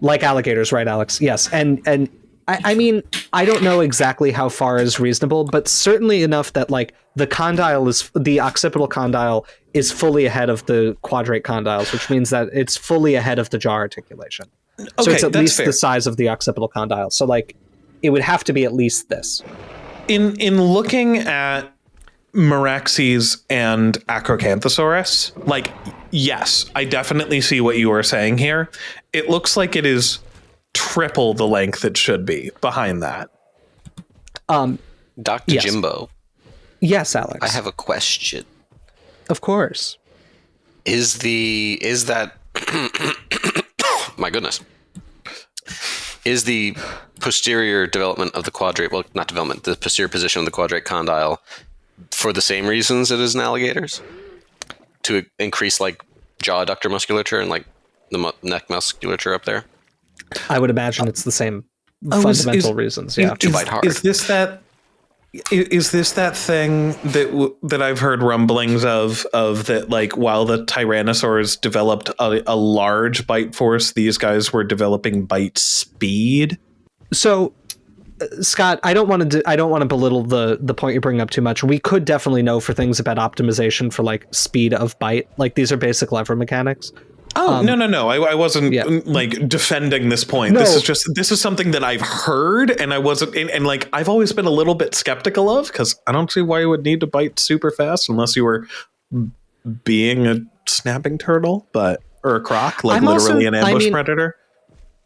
Like alligators, right, Alex? Yes. And I mean, I don't know exactly how far is reasonable, but certainly enough that, like, the occipital condyle is fully ahead of the quadrate condyles, which means that it's fully ahead of the jaw articulation. So it's at least the size of the occipital condyle. So, like, it would have to be at least this. In looking at Meraxes and Acrocanthosaurus, like, yes, I definitely see what you are saying here. It looks like it is triple the length it should be behind that. Dr. Yes. Jimbo. Yes, Alex. I have a question. Of course. Is that my goodness. Is the posterior development of the quadrate, well, not development, the posterior position of the quadrate condyle for the same reasons it is in alligators? To increase, like, jaw adductor musculature and, like, the neck musculature up there? I would imagine it's the same fundamental reasons. Yeah. To bite hard. Is this that thing that I've heard rumblings of that, like, while the tyrannosaurs developed a large bite force, these guys were developing bite speed? So, Scott, I don't want to belittle the point you're bringing up too much. We could definitely know for things about optimization for, like, speed of bite. Like, these are basic lever mechanics. Oh, no. I wasn't like defending this point. No. This is something that I've heard, and I wasn't, and like, I've always been a little bit skeptical of, because I don't see why you would need to bite super fast unless you were being a snapping turtle, or a croc, like literally an ambush predator.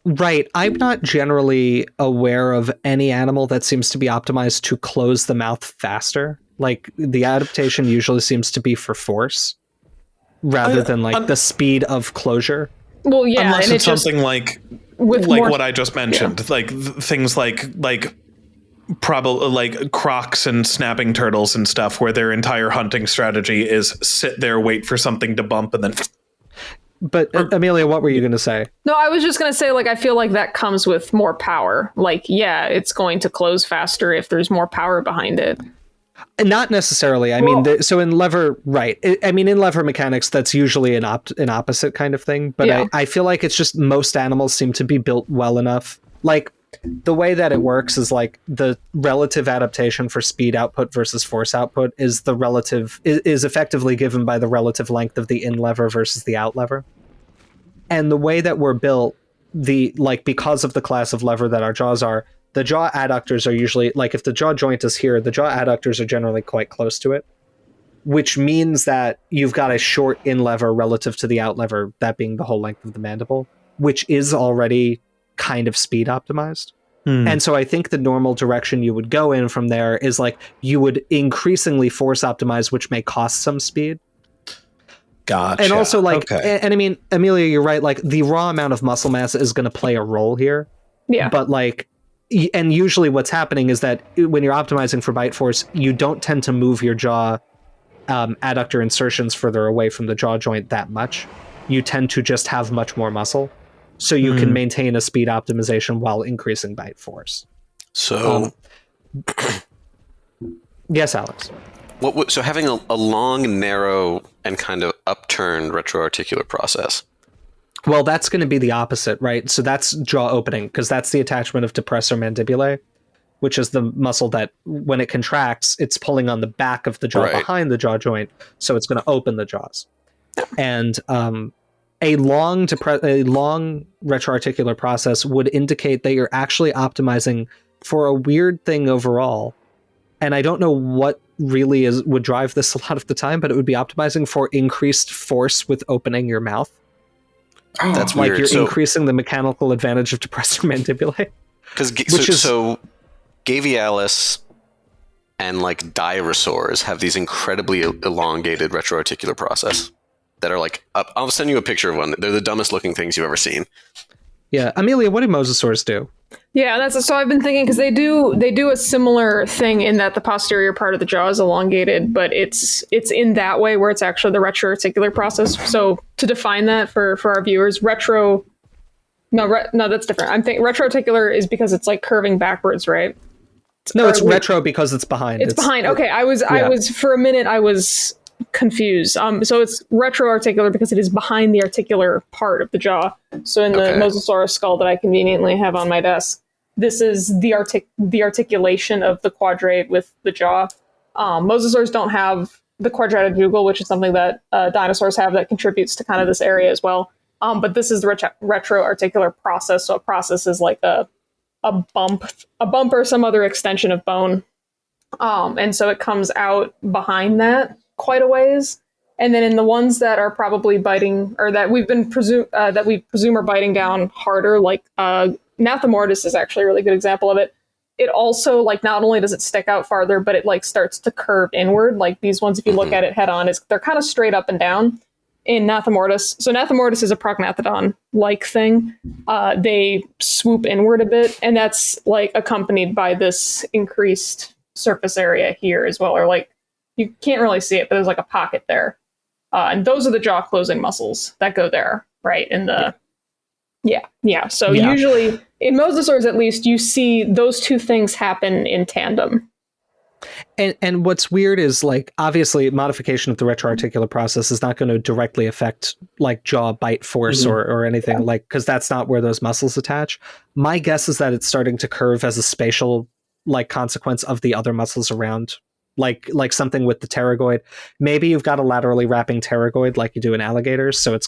Right. I'm not generally aware of any animal that seems to be optimized to close the mouth faster. Like, the adaptation usually seems to be for force, rather than, like, the speed of closure. Well, yeah, unless and it's something like what I just mentioned, like things like probably like crocs and snapping turtles and stuff, where their entire hunting strategy is sit there, wait for something to bump, and then. But Amelia, what were you going to say? No, I was just going to say, like, I feel like that comes with more power. Like, yeah, it's going to close faster if there's more power behind it. Not necessarily. I mean, so in lever, right. In lever mechanics, that's usually an opposite kind of thing. But yeah. I feel like it's just most animals seem to be built well enough. Like, the way that it works is, like, the relative adaptation for speed output versus force output is effectively given by the relative length of the in lever versus the out lever. And the way that we're built, because of the class of lever that our jaws are, the jaw adductors are usually, like, if the jaw joint is here, the jaw adductors are generally quite close to it, which means that you've got a short in lever relative to the out lever, that being the whole length of the mandible, which is already kind of speed optimized. And so I think the normal direction you would go in from there is, like, you would increasingly force optimize, which may cost some speed. Gotcha. And also, like, and I mean, Amelia, you're right, like, the raw amount of muscle mass is going to play a role here. Yeah. But, like, and usually what's happening is that when you're optimizing for bite force, you don't tend to move your jaw adductor insertions further away from the jaw joint that much. You tend to just have much more muscle. So you can maintain a speed optimization while increasing bite force. So... yes, Alex. So having a long, narrow, and kind of upturned retroarticular process. Well, that's going to be the opposite, right? So that's jaw opening, because that's the attachment of depressor mandibulae, which is the muscle that, when it contracts, it's pulling on the back of the jaw behind the jaw joint, so it's going to open the jaws. And a long retroarticular process would indicate that you're actually optimizing for a weird thing overall. And I don't know what really would drive this a lot of the time, but it would be optimizing for increased force with opening your mouth. Oh, that's like weird. You're increasing the mechanical advantage of depressor mandibulae. So Gavialis and like dinosaurs have these incredibly elongated retroarticular process that are like up. I'll send you a picture of one. They're the dumbest looking things you've ever seen. Yeah, Amelia, what do mosasaurs do? Yeah, that's so I've been thinking because they do a similar thing in that the posterior part of the jaw is elongated, but it's in that way where it's actually the retroarticular process. So to define that for our viewers, no, that's different. I'm thinking retroarticular is because it's like curving backwards, right? No, it's retro because it's behind. It's behind. Okay, I was for a minute I was confused. So it's retroarticular because it is behind the articular part of the jaw. So in the mosasaurus skull that I conveniently have on my desk, this is the articulation of the quadrate with the jaw. Mosasaurs don't have the quadratic jugal, which is something that dinosaurs have that contributes to kind of this area as well. But this is the retroarticular process. So a process is like a bump or some other extension of bone. And so it comes out behind that quite a ways. And then in the ones that are probably biting, or that we presume are biting down harder, like Nathomortis is actually a really good example of it. It also, like, not only does it stick out farther, but it like starts to curve inward. Like these ones, if you look at it head on, they're kind of straight up and down in Nathomortis. So Nathomortis is a prognathodon-like thing. They swoop inward a bit, and that's like accompanied by this increased surface area here as well, or like you can't really see it, but there's like a pocket there. And those are the jaw closing muscles that go there, right? In the So usually in mosasaurs, at least, you see those two things happen in tandem. And what's weird is, like, obviously modification of the retroarticular process is not going to directly affect like jaw bite force or anything, like, because that's not where those muscles attach. My guess is that it's starting to curve as a spatial like consequence of the other muscles around, like something with the pterygoid. Maybe you've got a laterally wrapping pterygoid like you do in alligators, so it's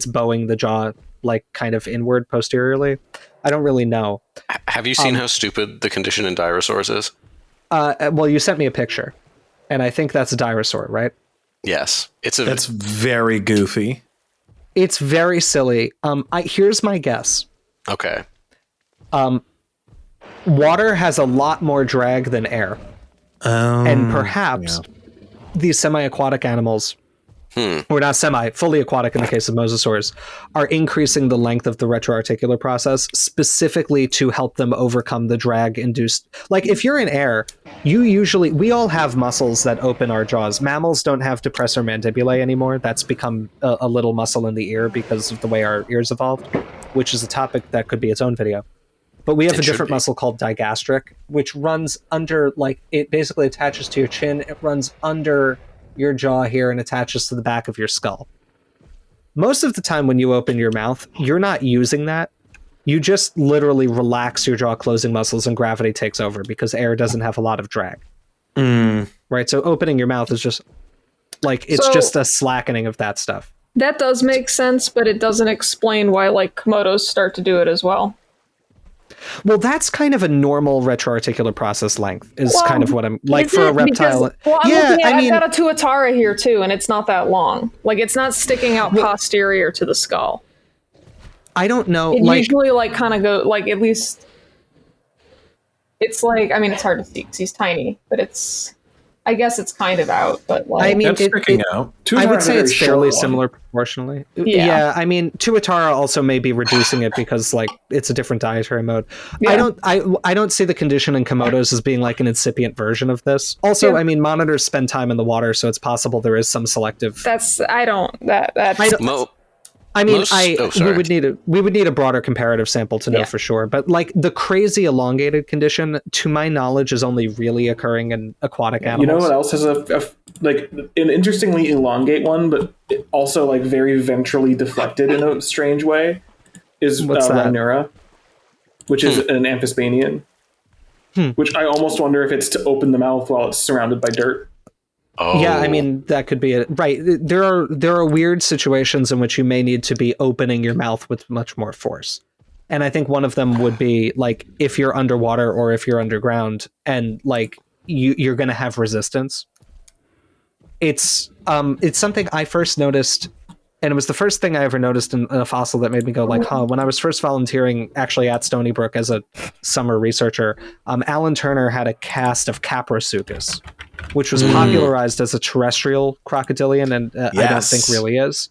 bowing the jaw like kind of inward posteriorly. I don't really know. Have you seen how stupid the condition in dinosaurs is? Well, you sent me a picture, and I think that's a dinosaur, right? Yes, that's very goofy. It's very silly. Here's my guess. Okay. Water has a lot more drag than air. And perhaps these semi-aquatic animals, or not fully aquatic in the case of mosasaurs, are increasing the length of the retroarticular process specifically to help them overcome the drag induced. Like if you're in air, we all have muscles that open our jaws. Mammals don't have depressor mandibulae anymore. That's become a little muscle in the ear because of the way our ears evolved, which is a topic that could be its own video. But we have a different muscle called digastric, which runs under, like, it basically attaches to your chin. It runs under your jaw here and attaches to the back of your skull. Most of the time when you open your mouth, you're not using that. You just literally relax your jaw closing muscles and gravity takes over because air doesn't have a lot of drag. Right? So opening your mouth is just, like, it's just a slackening of that stuff. That does make sense, but it doesn't explain why, like, Komodos start to do it as well. Well, that's kind of a normal retroarticular process length is kind of what I'm like for a reptile. I've got a tuatara here too, and it's not that long. Like it's not sticking out posterior to the skull. I don't know. It usually like kind of go like at least. It's like it's hard to see because he's tiny, but I guess it's kind of out, but like it's sticking out. I would say it's fairly similar proportionally. Yeah, I mean, tuatara also may be reducing it because like it's a different dietary mode. Yeah. I don't see the condition in Komodos as being like an incipient version of this. Also, I mean, monitors spend time in the water, so it's possible there is some selective. We would need a broader comparative sample to know for sure. But like the crazy elongated condition, to my knowledge, is only really occurring in aquatic animals. You know what else has like an interestingly elongate one, but also like very ventrally deflected in a strange way? Is Rhinura, which is an amphisbaenian. Which I almost wonder if it's to open the mouth while it's surrounded by dirt. Oh. Yeah, I mean, that could be it. Right. There are weird situations in which you may need to be opening your mouth with much more force. And I think one of them would be like if you're underwater or if you're underground and like you're going to have resistance. It's something I first noticed And it was the first thing I ever noticed in a fossil that made me go like, huh. When I was first volunteering actually at Stony Brook as a summer researcher, Alan Turner had a cast of Caprosuchus, which was popularized as a terrestrial crocodilian, and I don't think really is.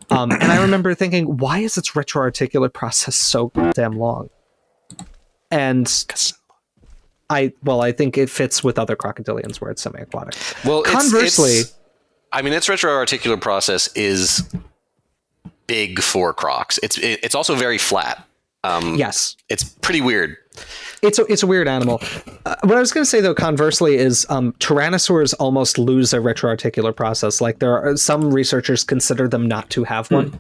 And I remember thinking, why is its retroarticular process so damn long? And I think it fits with other crocodilians where it's semi-aquatic. Well, conversely, its retroarticular process is big for crocs. It's also very flat. Yes, it's pretty weird. It's a weird animal. What I was going to say though, conversely, is tyrannosaurs almost lose their retroarticular process. Like there are some researchers consider them not to have one.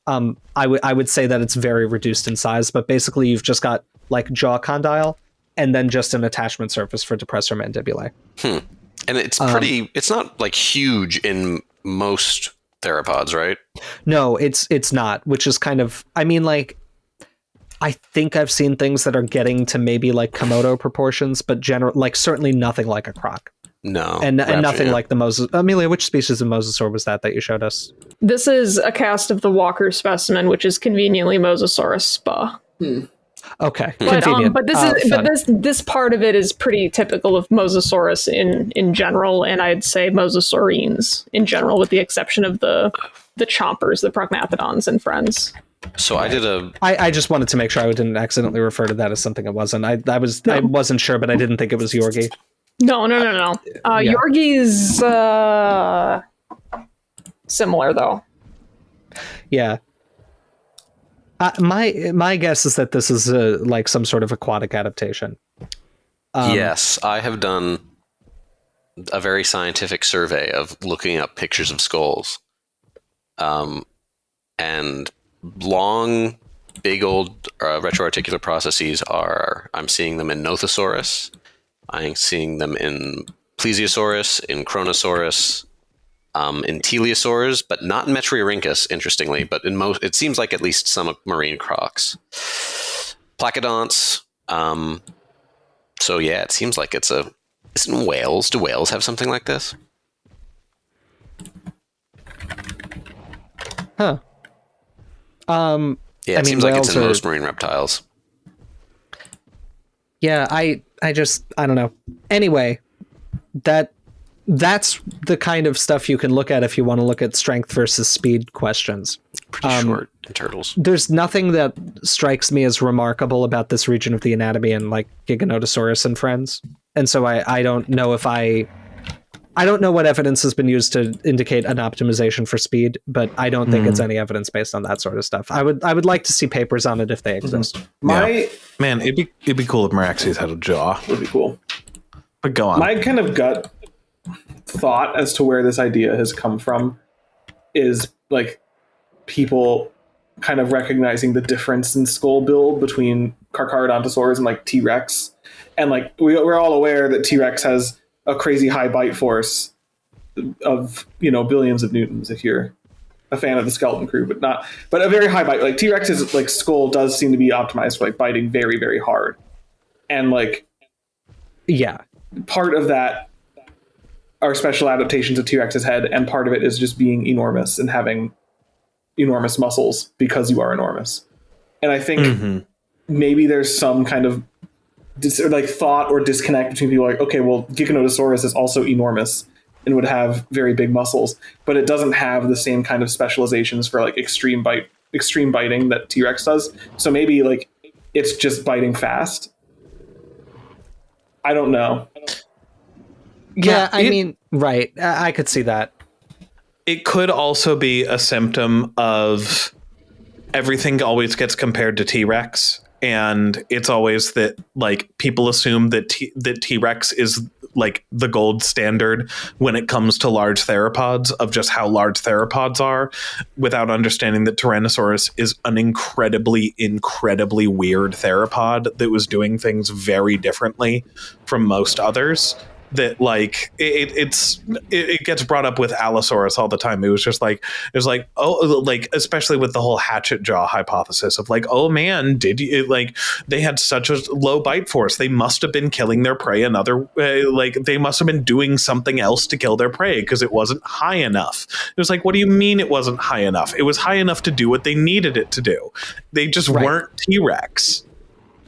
I would say that it's very reduced in size, but basically you've just got like jaw condyle and then just an attachment surface for depressor mandibulae. And it's pretty. It's not like huge in most theropods, right? No, it's not. Which is kind of. I mean, like, I think I've seen things that are getting to maybe like Komodo proportions, but certainly nothing like a croc. No, and nothing like the Moses. Amelia, which species of mosasaur was that you showed us? This is a cast of the Walker specimen, which is conveniently Mosasaurus spa. Okay, convenient. But this part of it is pretty typical of Mosasaurus in general, and I'd say Mosasaurines in general, with the exception of the chompers, the prognathodons and friends. So I just wanted to make sure I didn't accidentally refer to that as something it wasn't. I wasn't sure, but I didn't think it was Yorgi. No. Yorgi's similar though. Yeah. My guess is that this is like some sort of aquatic adaptation. Yes, I have done a very scientific survey of looking up pictures of skulls. And long, big old retroarticular processes I'm seeing them in Nothosaurus. I'm seeing them in Plesiosaurus, in Kronosaurus, in Teleosaurs, but not in Metriorhynchus, interestingly, but in most, it seems like at least some marine crocs. Placodonts. So yeah, it seems like it's in whales. Do whales have something like this? Huh. Yeah, it seems like it's in most marine reptiles. Yeah, I don't know. Anyway, that's the kind of stuff you can look at if you want to look at strength versus speed questions. Pretty short in turtles. There's nothing that strikes me as remarkable about this region of the anatomy in like Giganotosaurus and friends. And so I don't know I don't know what evidence has been used to indicate an optimization for speed, but I don't think it's any evidence based on that sort of stuff. I would like to see papers on it if they exist. Man, it'd be cool if Meraxes had a jaw. Would be cool. But go on. My kind of gut thought as to where this idea has come from is like people kind of recognizing the difference in skull build between Carcharodontosaurus and like T-Rex. And like we're all aware that T-Rex has a crazy high bite force of, billions of newtons if you're a fan of the Skeleton Crew, but a very high bite. Like T-Rex's like skull does seem to be optimized for like biting very, very hard. And like, yeah, part of that are special adaptations of T-Rex's head, and part of it is just being enormous and having enormous muscles because you are enormous. And I think maybe there's some kind of thought or disconnect between people like, okay, well, Giganotosaurus is also enormous and would have very big muscles, but it doesn't have the same kind of specializations for like extreme biting that T-Rex does. So maybe like it's just biting fast. I don't know. Yeah, I mean, right. I could see that. It could also be a symptom of everything always gets compared to T-Rex. And it's always that like people assume that T-Rex is like the gold standard when it comes to large theropods of just how large theropods are, without understanding that Tyrannosaurus is an incredibly, incredibly weird theropod that was doing things very differently from most others. that like it gets brought up with Allosaurus all the time. It was like, oh, like especially with the whole hatchet jaw hypothesis of like, oh man, did you like they had such a low bite force, they must have been killing their prey another like they must have been doing something else to kill their prey because it wasn't high enough. It was like, what do you mean it wasn't high enough? It was high enough to do what they needed it to do. They just weren't T-Rex.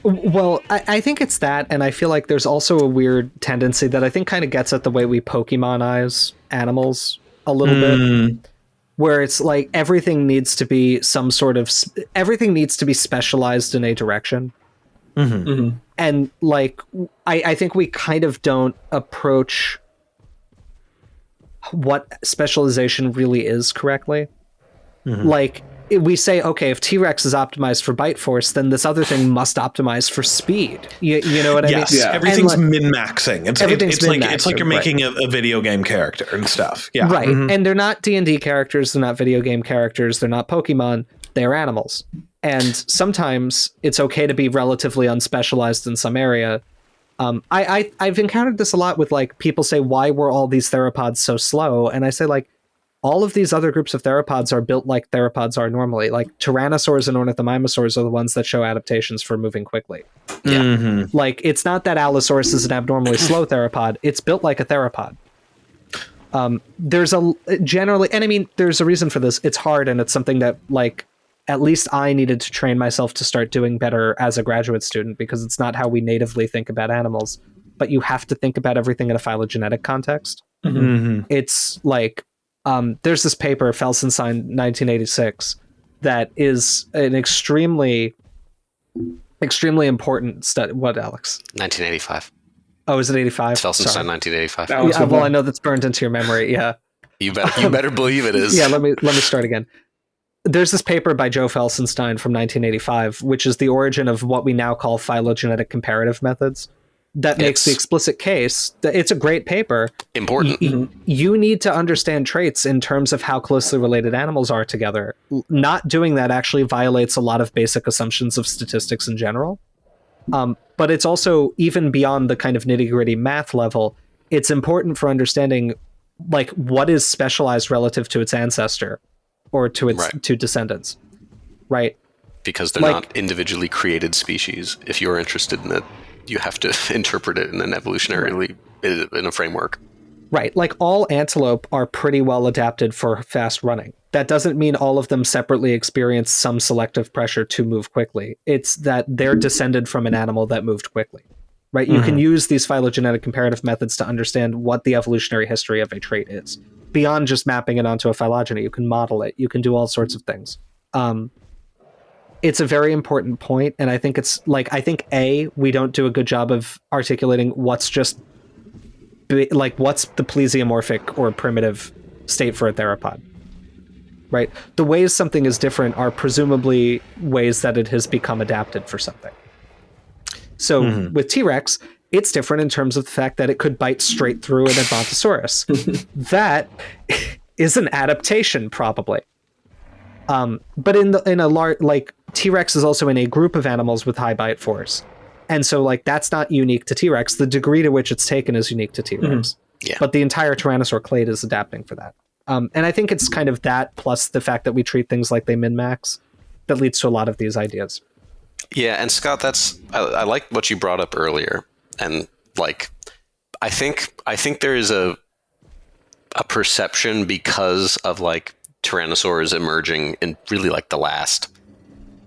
Well, I think it's that, and I feel like there's also a weird tendency that I think kind of gets at the way we Pokemonize animals a little bit, where it's like everything needs to be everything needs to be specialized in a direction. And like, I think we kind of don't approach what specialization really is correctly. Like, we say, okay, if T-Rex is optimized for bite force, then this other thing must optimize for speed. You know what I mean? Yes, everything's min-maxing. It's like you're making a video game character and stuff. Yeah, right. And they're not D&D characters. They're not video game characters. They're not Pokemon. They're animals. And sometimes it's okay to be relatively unspecialized in some area. I've encountered this a lot with like people say, why were all these theropods so slow? And I say like, all of these other groups of theropods are built like theropods are normally. Like tyrannosaurs and ornithomimosaurs are the ones that show adaptations for moving quickly. Yeah. Like it's not that Allosaurus is an abnormally slow theropod. It's built like a theropod. There's generally, and I mean, there's a reason for this. It's hard, and it's something that like, at least I needed to train myself to start doing better as a graduate student, because it's not how we natively think about animals, but you have to think about everything in a phylogenetic context. It's like, there's this paper, Felsenstein, 1986, that is an extremely important study. What, Alex? 1985. Oh, is it 85? Felsenstein, 1985. Yeah, well, I know that's burned into your memory. Yeah, you better believe it is. Yeah, let me start again. There's this paper by Joe Felsenstein from 1985, which is the origin of what we now call phylogenetic comparative methods. That makes the explicit case that it's a great paper. Important. You need to understand traits in terms of how closely related animals are together. Not doing that actually violates a lot of basic assumptions of statistics in general. But it's also, even beyond the kind of nitty-gritty math level, it's important for understanding like what is specialized relative to its ancestor or to its to descendants. Right. Because they're not individually created species. If you're interested in it, you have to interpret it in an evolutionarily in a framework. Right. Like all antelope are pretty well adapted for fast running. That doesn't mean all of them separately experience some selective pressure to move quickly. It's that they're descended from an animal that moved quickly. Right. You can use these phylogenetic comparative methods to understand what the evolutionary history of a trait is. Beyond just mapping it onto a phylogeny, you can model it. You can do all sorts of things. It's a very important point, and I think it's like, we don't do a good job of articulating what's just like what's the plesiomorphic or primitive state for a theropod. Right? The ways something is different are presumably ways that it has become adapted for something. So with T-Rex, it's different in terms of the fact that it could bite straight through an Odontosaurus. That is an adaptation, probably. But in a large, like T-Rex is also in a group of animals with high bite force. And so like, that's not unique to T-Rex. The degree to which it's taken is unique to T-Rex. Yeah. But the entire Tyrannosaur clade is adapting for that. And I think it's kind of that plus the fact that we treat things like they min-max that leads to a lot of these ideas. Yeah. And Scott, I like what you brought up earlier. And like, I think there is a perception because of like tyrannosaurs emerging in really like the last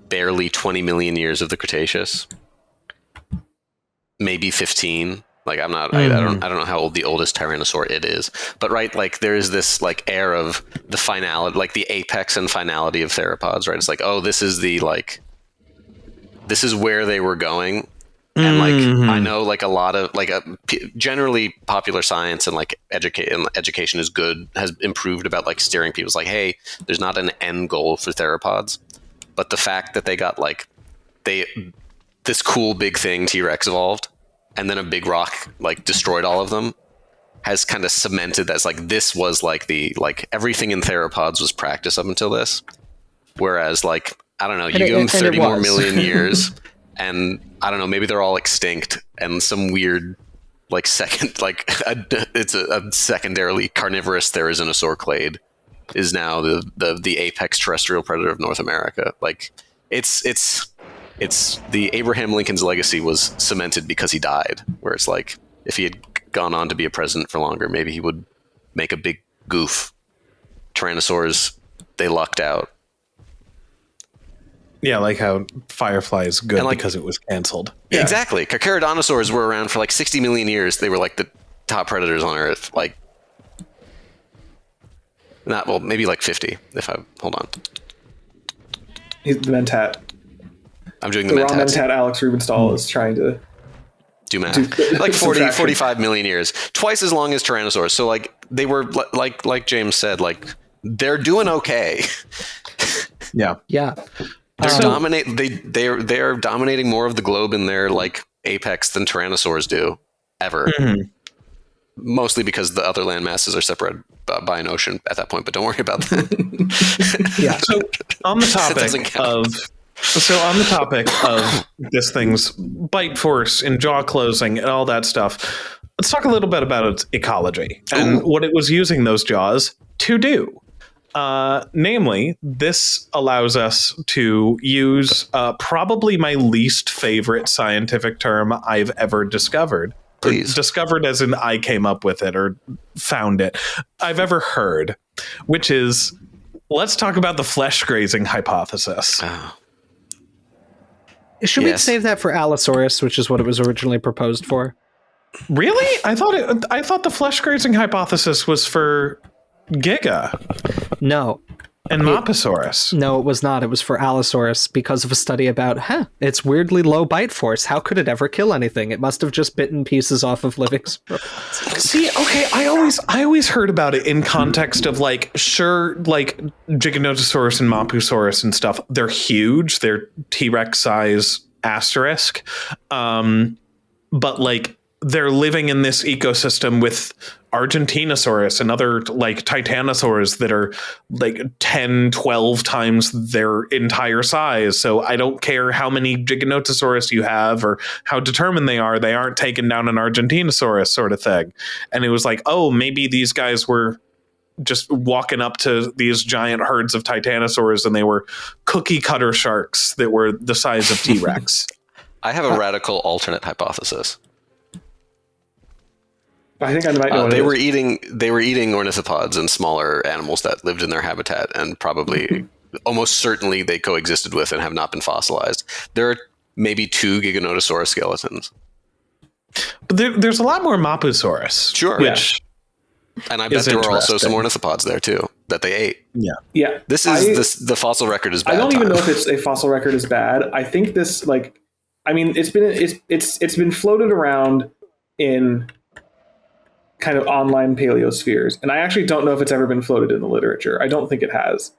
barely 20 million years of the Cretaceous, maybe 15. Like I don't know how old the oldest tyrannosaur it is, but right, like there is this like air of the finality, like the apex and finality of theropods, right? It's like, oh, this is where they were going. And like, I know like a lot of like generally popular science and like education is good, has improved about like steering people. It's like, hey, there's not an end goal for theropods, but the fact that they got like this cool big thing T-Rex evolved, and then a big rock like destroyed all of them, has kind of cemented that like this was like the like everything in theropods was practice up until this. Whereas like, I don't know, you give them 30 more million years and I don't know, maybe they're all extinct and some weird like it's a secondarily carnivorous therizinosaur clade is now the apex terrestrial predator of North America. Like it's the Abraham Lincoln's legacy was cemented because he died, where it's like if he had gone on to be a president for longer, maybe he would make a big goof. Tyrannosaurs, they lucked out. Yeah, like how Firefly is good because it was canceled. Yeah. Exactly. Carcharodontosaurs were around for like 60 million years. They were like the top predators on Earth. Like, maybe like 50. Hold on. He's the Mentat. I'm doing the raw Mentat. Mentat Alex Rubenstahl is trying to do math. Like 45 million years. Twice as long as Tyrannosaurs. So like they were like James said, like they're doing okay. Yeah. Yeah. They're dominating more of the globe in their like apex than Tyrannosaurs do ever. Mm-hmm. Mostly because the other land masses are separated by an ocean at that point, but don't worry about that. Yeah. So on the topic of this thing's bite force and jaw closing and all that stuff, let's talk a little bit about its ecology and what it was using those jaws to do. Namely, this allows us to use probably my least favorite scientific term I've ever discovered. Please. Discovered as in I came up with it or found it. I've ever heard, which is, let's talk about the flesh grazing hypothesis. Oh. Should we save that for Allosaurus, which is what it was originally proposed for? Really? I thought the flesh grazing hypothesis was for Giga. No. And mapusaurus. No, it was not. It was for Allosaurus because of a study about, its weirdly low bite force. How could it ever kill anything? It must have just bitten pieces off of living sauropods. See, okay, I always heard about it in context of like, sure, like Giganotosaurus and mapusaurus and stuff. They're huge. They're T-Rex size asterisk. But like they're living in this ecosystem with Argentinosaurus and other like titanosaurs that are like 10, 12 times their entire size. So I don't care how many Giganotosaurus you have or how determined they aren't taking down an Argentinosaurus sort of thing. And it was like, oh, maybe these guys were just walking up to these giant herds of titanosaurs and they were cookie cutter sharks that were the size of T-Rex. I have a radical alternate hypothesis. I think I might know. They were eating ornithopods and smaller animals that lived in their habitat, and probably almost certainly they coexisted with and have not been fossilized. There are maybe 2 Giganotosaurus skeletons. But there's a lot more mapusaurus. Sure. And I bet there were also some ornithopods there too that they ate. Yeah. The fossil record is bad. I don't even know if it's a fossil record is bad. I think this it's been floated around in kind of online paleospheres, and I actually don't know if it's ever been floated in the literature. I don't think it has.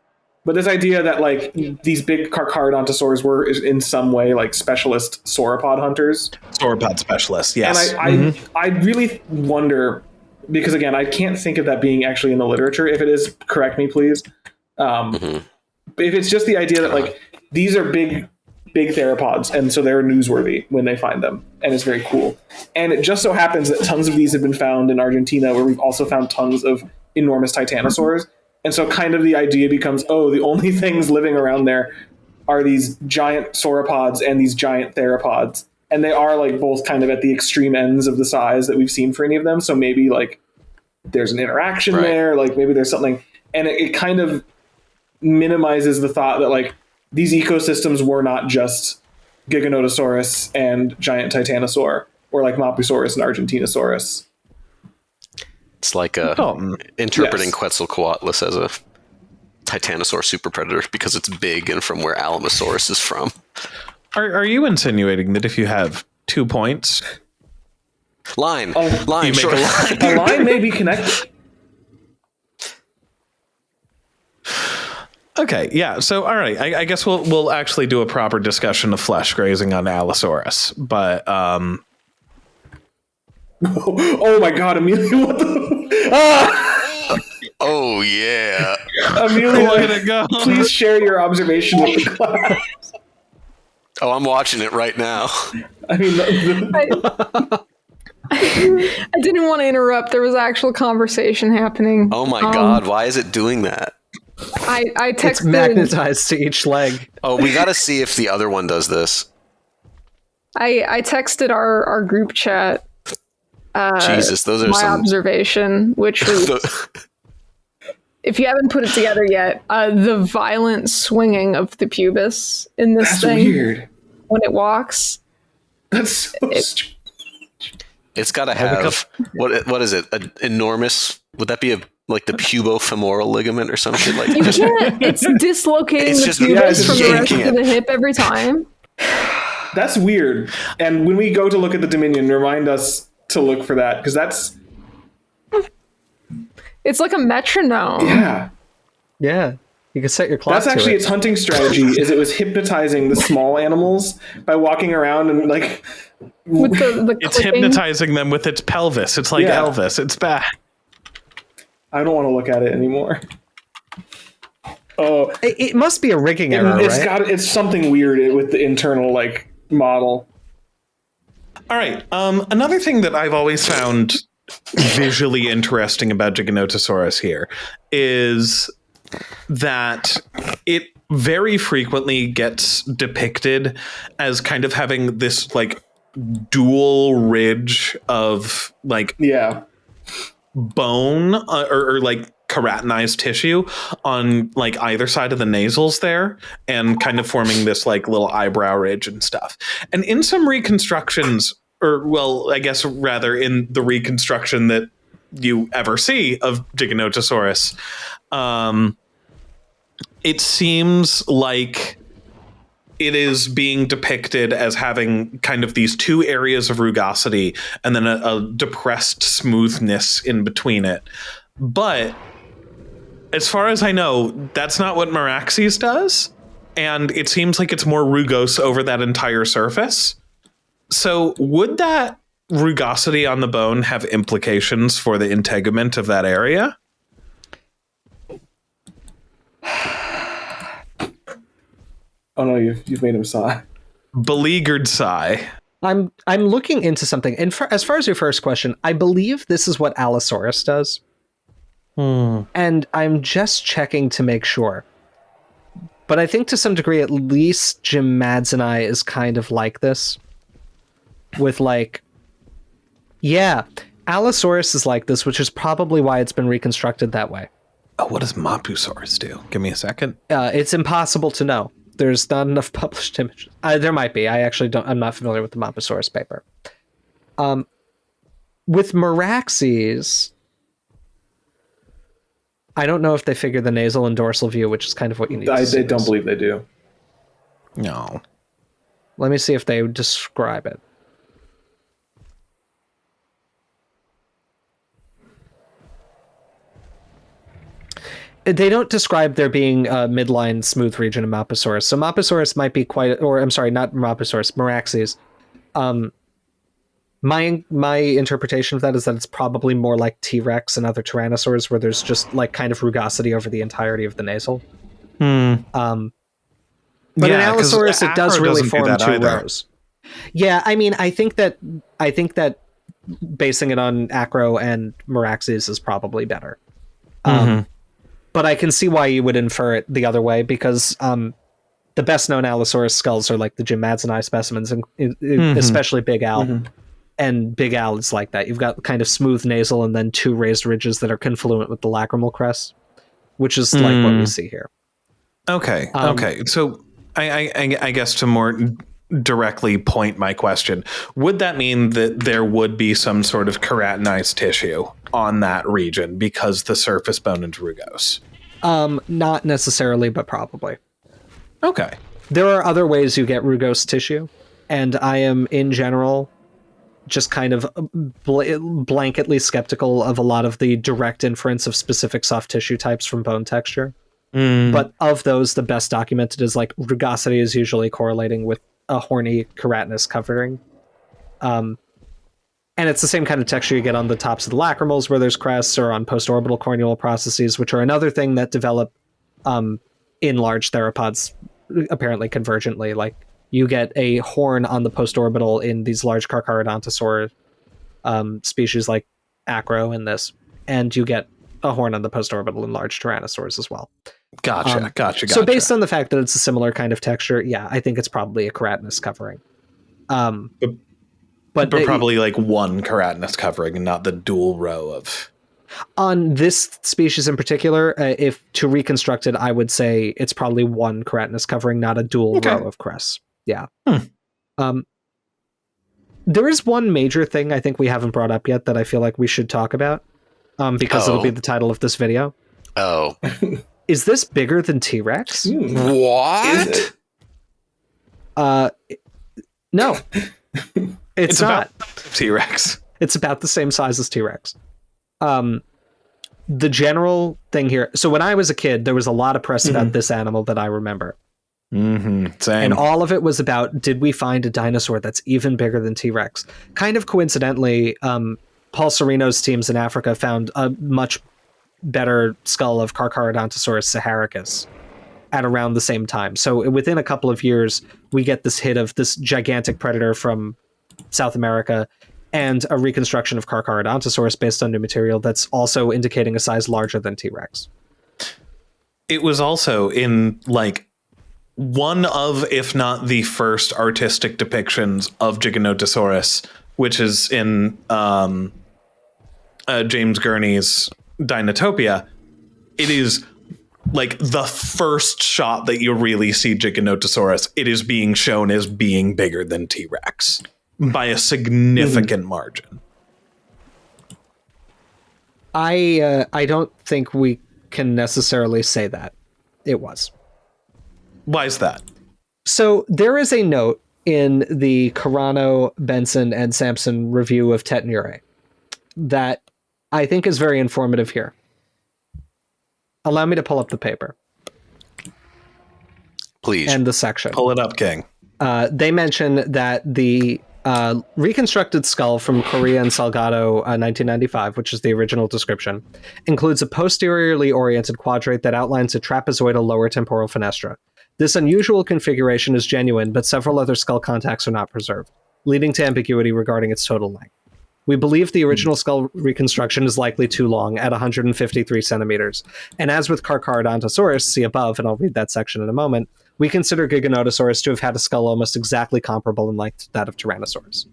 But this idea that like these big carcharodontosaurs were in some way like specialist sauropod hunters. Sauropod specialists, yes. And I really wonder, because again, I can't think of that being actually in the literature. If it is, correct me, please. But if it's just the idea that like these are big theropods, and so they're newsworthy when they find them, and it's very cool. And it just so happens that tons of these have been found in Argentina, where we've also found tons of enormous titanosaurs. And so kind of the idea becomes, the only things living around there are these giant sauropods and these giant theropods. And they are like both kind of at the extreme ends of the size that we've seen for any of them. So maybe like there's an interaction there, like maybe there's something, and it kind of minimizes the thought that like these ecosystems were not just Giganotosaurus and giant titanosaur, or like mapusaurus and Argentinosaurus. It's like interpreting Quetzalcoatlus as a titanosaur super predator because it's big and from where Alamosaurus is from. Are you insinuating that if you have 2 points, line, you make sure. A line may be connected. Okay, yeah. So, all right. I guess we'll actually do a proper discussion of flesh grazing on Allosaurus. But oh my God, Amelia! What the? Oh yeah, Amelia! Way to go. Please share your observation with the class. Oh, I'm watching it right now. I mean, I didn't want to interrupt. There was actual conversation happening. Oh my god, why is it doing that? I texted... It's magnetized to each leg. Oh, we gotta see if the other one does this. I texted our group chat. Jesus, those are my some... observation, which was... If you haven't put it together yet, the violent swinging of the pubis in this That's thing weird. when it walks. That's so strange. It's got to have what is it? An enormous? Would that be like the pubofemoral ligament or some shit like that? You can't. It's dislocating It's the just pubis from the rest yanking of it. the hip every time. That's weird. And when we go to look at the Dominion, remind us to look for that, because that's... It's like a metronome. Yeah. Yeah. You can set your clock That's to actually it. its hunting strategy, is it was hypnotizing the small animals by walking around and like... With the It's clicking. hypnotizing them with its pelvis. It's like Yeah. Elvis. It's bad. I don't want to look at it anymore. Oh, It must be a rigging error, right? It's something weird with the internal like model. All right. Another thing that I've always found visually interesting about Giganotosaurus here is that it very frequently gets depicted as kind of having this like dual ridge of like Yeah. bone or like keratinized tissue on like either side of the nasals there, and kind of forming this like little eyebrow ridge and stuff. And in some reconstructions, or well, I guess rather in the reconstruction that you ever see of Giganotosaurus, it seems like it is being depicted as having kind of these two areas of rugosity and then a depressed smoothness in between it. But as far as I know, that's not what Meraxes does. And it seems like it's more rugose over that entire surface. So would that rugosity on the bone have implications for the integument of that area? Oh no, you've made him sigh. Beleaguered sigh. I'm looking into something. And as far as your first question, I believe this is what Allosaurus does. And I'm just checking to make sure. But I think to some degree, at least Gymadzini is kind of like this. With like... Yeah, Allosaurus is like this, which is probably why it's been reconstructed that way. Oh, what does mapusaurus do? Give me a second. It's impossible to know. There's not enough published images. There might be. I'm not familiar with the mapusaurus paper. With Meraxes, I don't know if they figure the nasal and dorsal view, which is kind of what you need to see. I don't believe they do. No. Let me see if they describe it. They don't describe there being a midline smooth region of Mapusaurus. So Mapusaurus might be quite, or I'm sorry, not Mapusaurus, Meraxes. My interpretation of that is that it's probably more like T-Rex and other tyrannosaurs, where there's just like kind of rugosity over the entirety of the nasal. But in Allosaurus, it does really form two rows. Yeah, I mean, I think that basing it on Acro and Meraxes is probably better. But I can see why you would infer it the other way, because the best known Allosaurus skulls are like the Gymadzini specimens, and especially Big Al. And Big Al is like that. You've got kind of smooth nasal and then two raised ridges that are confluent with the lacrimal crest, which is like what we see here. Okay. Okay. So I guess to more directly point my question, would that mean that there would be some sort of keratinized tissue on that region because the surface bone is rugose? Not necessarily, but probably. Okay. There are other ways you get rugose tissue, and I am in general just kind of blanketly skeptical of a lot of the direct inference of specific soft tissue types from bone texture. But of those, the best documented is like rugosity is usually correlating with a horny keratinous covering. And it's the same kind of texture you get on the tops of the lacrimals where there's crests, or on postorbital corneal processes, which are another thing that develop in large theropods apparently convergently. Like you get a horn on the postorbital in these large carcharodontosaur species like acro in this, and you get a horn on the postorbital enlarged tyrannosaurs as well. Gotcha. So based on the fact that it's a similar kind of texture, yeah, I think it's probably a keratinous covering. But probably like one keratinous covering and not the dual row of... On this species in particular, if to reconstruct it, I would say it's probably one keratinous covering, not a dual row of crests. Yeah. There is one major thing I think we haven't brought up yet that I feel like we should talk about, because it'll be the title of this video. Oh. Is this bigger than T-Rex? What? No. It's not. About T-Rex. It's about the same size as T-Rex. The general thing here... So when I was a kid, there was a lot of press about this animal that I remember. Same. And all of it was about, did we find a dinosaur that's even bigger than T-Rex? Kind of coincidentally, Paul Sereno's teams in Africa found a much better skull of Carcharodontosaurus saharicus at around the same time. So within a couple of years, we get this hit of this gigantic predator from South America and a reconstruction of Carcharodontosaurus based on new material that's also indicating a size larger than T-Rex. It was also in like one of, if not the first artistic depictions of Giganotosaurus, which is in James Gurney's Dinotopia. It is like the first shot that you really see Giganotosaurus. It is being shown as being bigger than T-Rex by a significant margin. I don't think we can necessarily say that it was. Why is that? So there is a note in the Carano, Benson, and Sampson review of Tetanurae that I think is very informative here. Allow me to pull up the paper. Please. And the section. Pull it up, King. They mention that the reconstructed skull from Correa and Salgado 1995, which is the original description, includes a posteriorly oriented quadrate that outlines a trapezoidal lower temporal fenestra. This unusual configuration is genuine, but several other skull contacts are not preserved, leading to ambiguity regarding its total length. We believe the original skull reconstruction is likely too long at 153 centimeters. And as with Carcharodontosaurus, see above, and I'll read that section in a moment, we consider Giganotosaurus to have had a skull almost exactly comparable in length to that of Tyrannosaurus.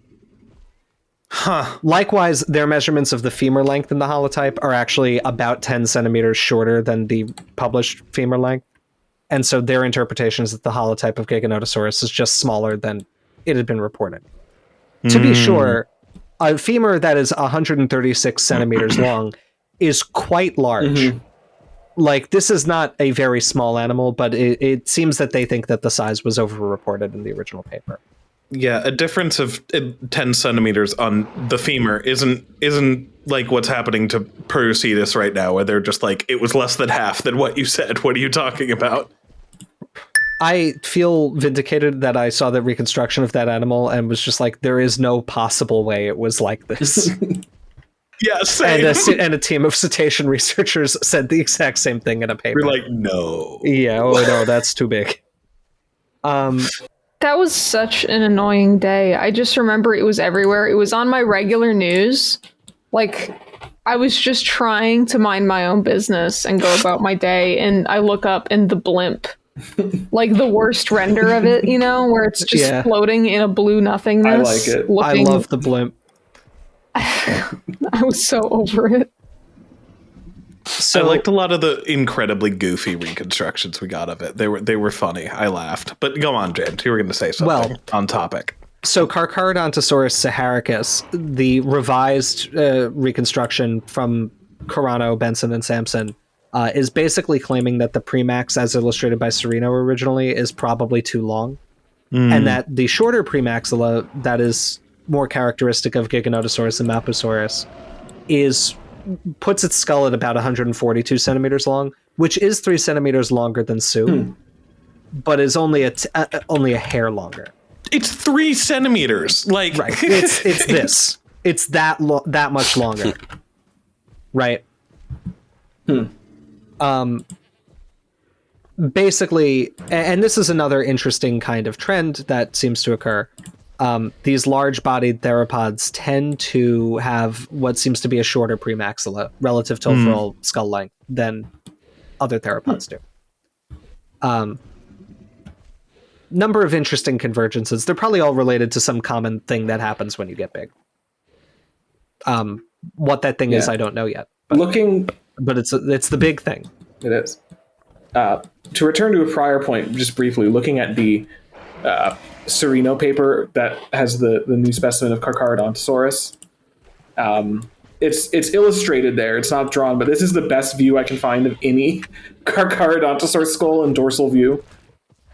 Likewise, their measurements of the femur length in the holotype are actually about 10 centimeters shorter than the published femur length. And so their interpretation is that the holotype of Giganotosaurus is just smaller than it had been reported. To be sure, a femur that is 136 centimeters long is quite large. Like, this is not a very small animal, but it seems that they think that the size was overreported in the original paper. Yeah, a difference of 10 centimeters on the femur isn't like what's happening to Procetus right now, where they're just like, it was less than half than what you said. What are you talking about? I feel vindicated that I saw the reconstruction of that animal and was just like, there is no possible way it was like this. Yeah, same. And a team of cetacean researchers said the exact same thing in a paper. We're like, no. Yeah, oh no, that's too big. That was such an annoying day. I just remember it was everywhere. It was on my regular news. Like, I was just trying to mind my own business and go about my day, and I look up and the blimp, like the worst render of it, you know, where it's just floating in a blue nothingness. I like it. I love the blimp. I was so over it. So I liked a lot of the incredibly goofy reconstructions we got of it. They were funny. I laughed. But go on, James. You were going to say something on topic. So Carcharodontosaurus saharicus, the revised reconstruction from Carano, Benson, and Sampson, is basically claiming that the premax, as illustrated by Sereno originally, is probably too long. And that the shorter premaxilla that is more characteristic of Giganotosaurus and Mapusaurus puts its skull at about 142 centimeters long, which is 3 centimeters longer than Sue, but is only a hair longer. It's 3 centimeters. Like, right. It's this. It's that much longer. Right. Basically, and this is another interesting kind of trend that seems to occur. these large-bodied theropods tend to have what seems to be a shorter premaxilla relative to overall skull length than other theropods do. Number of interesting convergences. They're probably all related to some common thing that happens when you get big. What that thing is, I don't know yet. But it's the big thing. It is. To return to a prior point, just briefly, looking at the Serino paper that has the new specimen of Carcharodontosaurus. It's illustrated there. It's not drawn, but this is the best view I can find of any Carcharodontosaurus skull in dorsal view.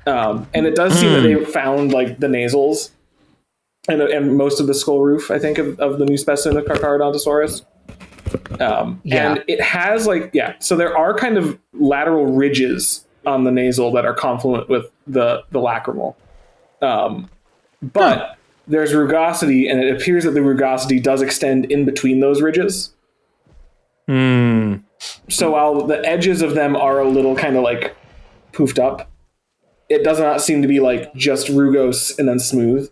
And it does seem that they found like the nasals and most of the skull roof, I think, of the new specimen of Carcharodontosaurus. And it has so there are kind of lateral ridges on the nasal that are confluent with the lacrimal. But there's rugosity, and it appears that the rugosity does extend in between those ridges. So while the edges of them are a little kind of like poofed up, it does not seem to be like just rugose and then smooth.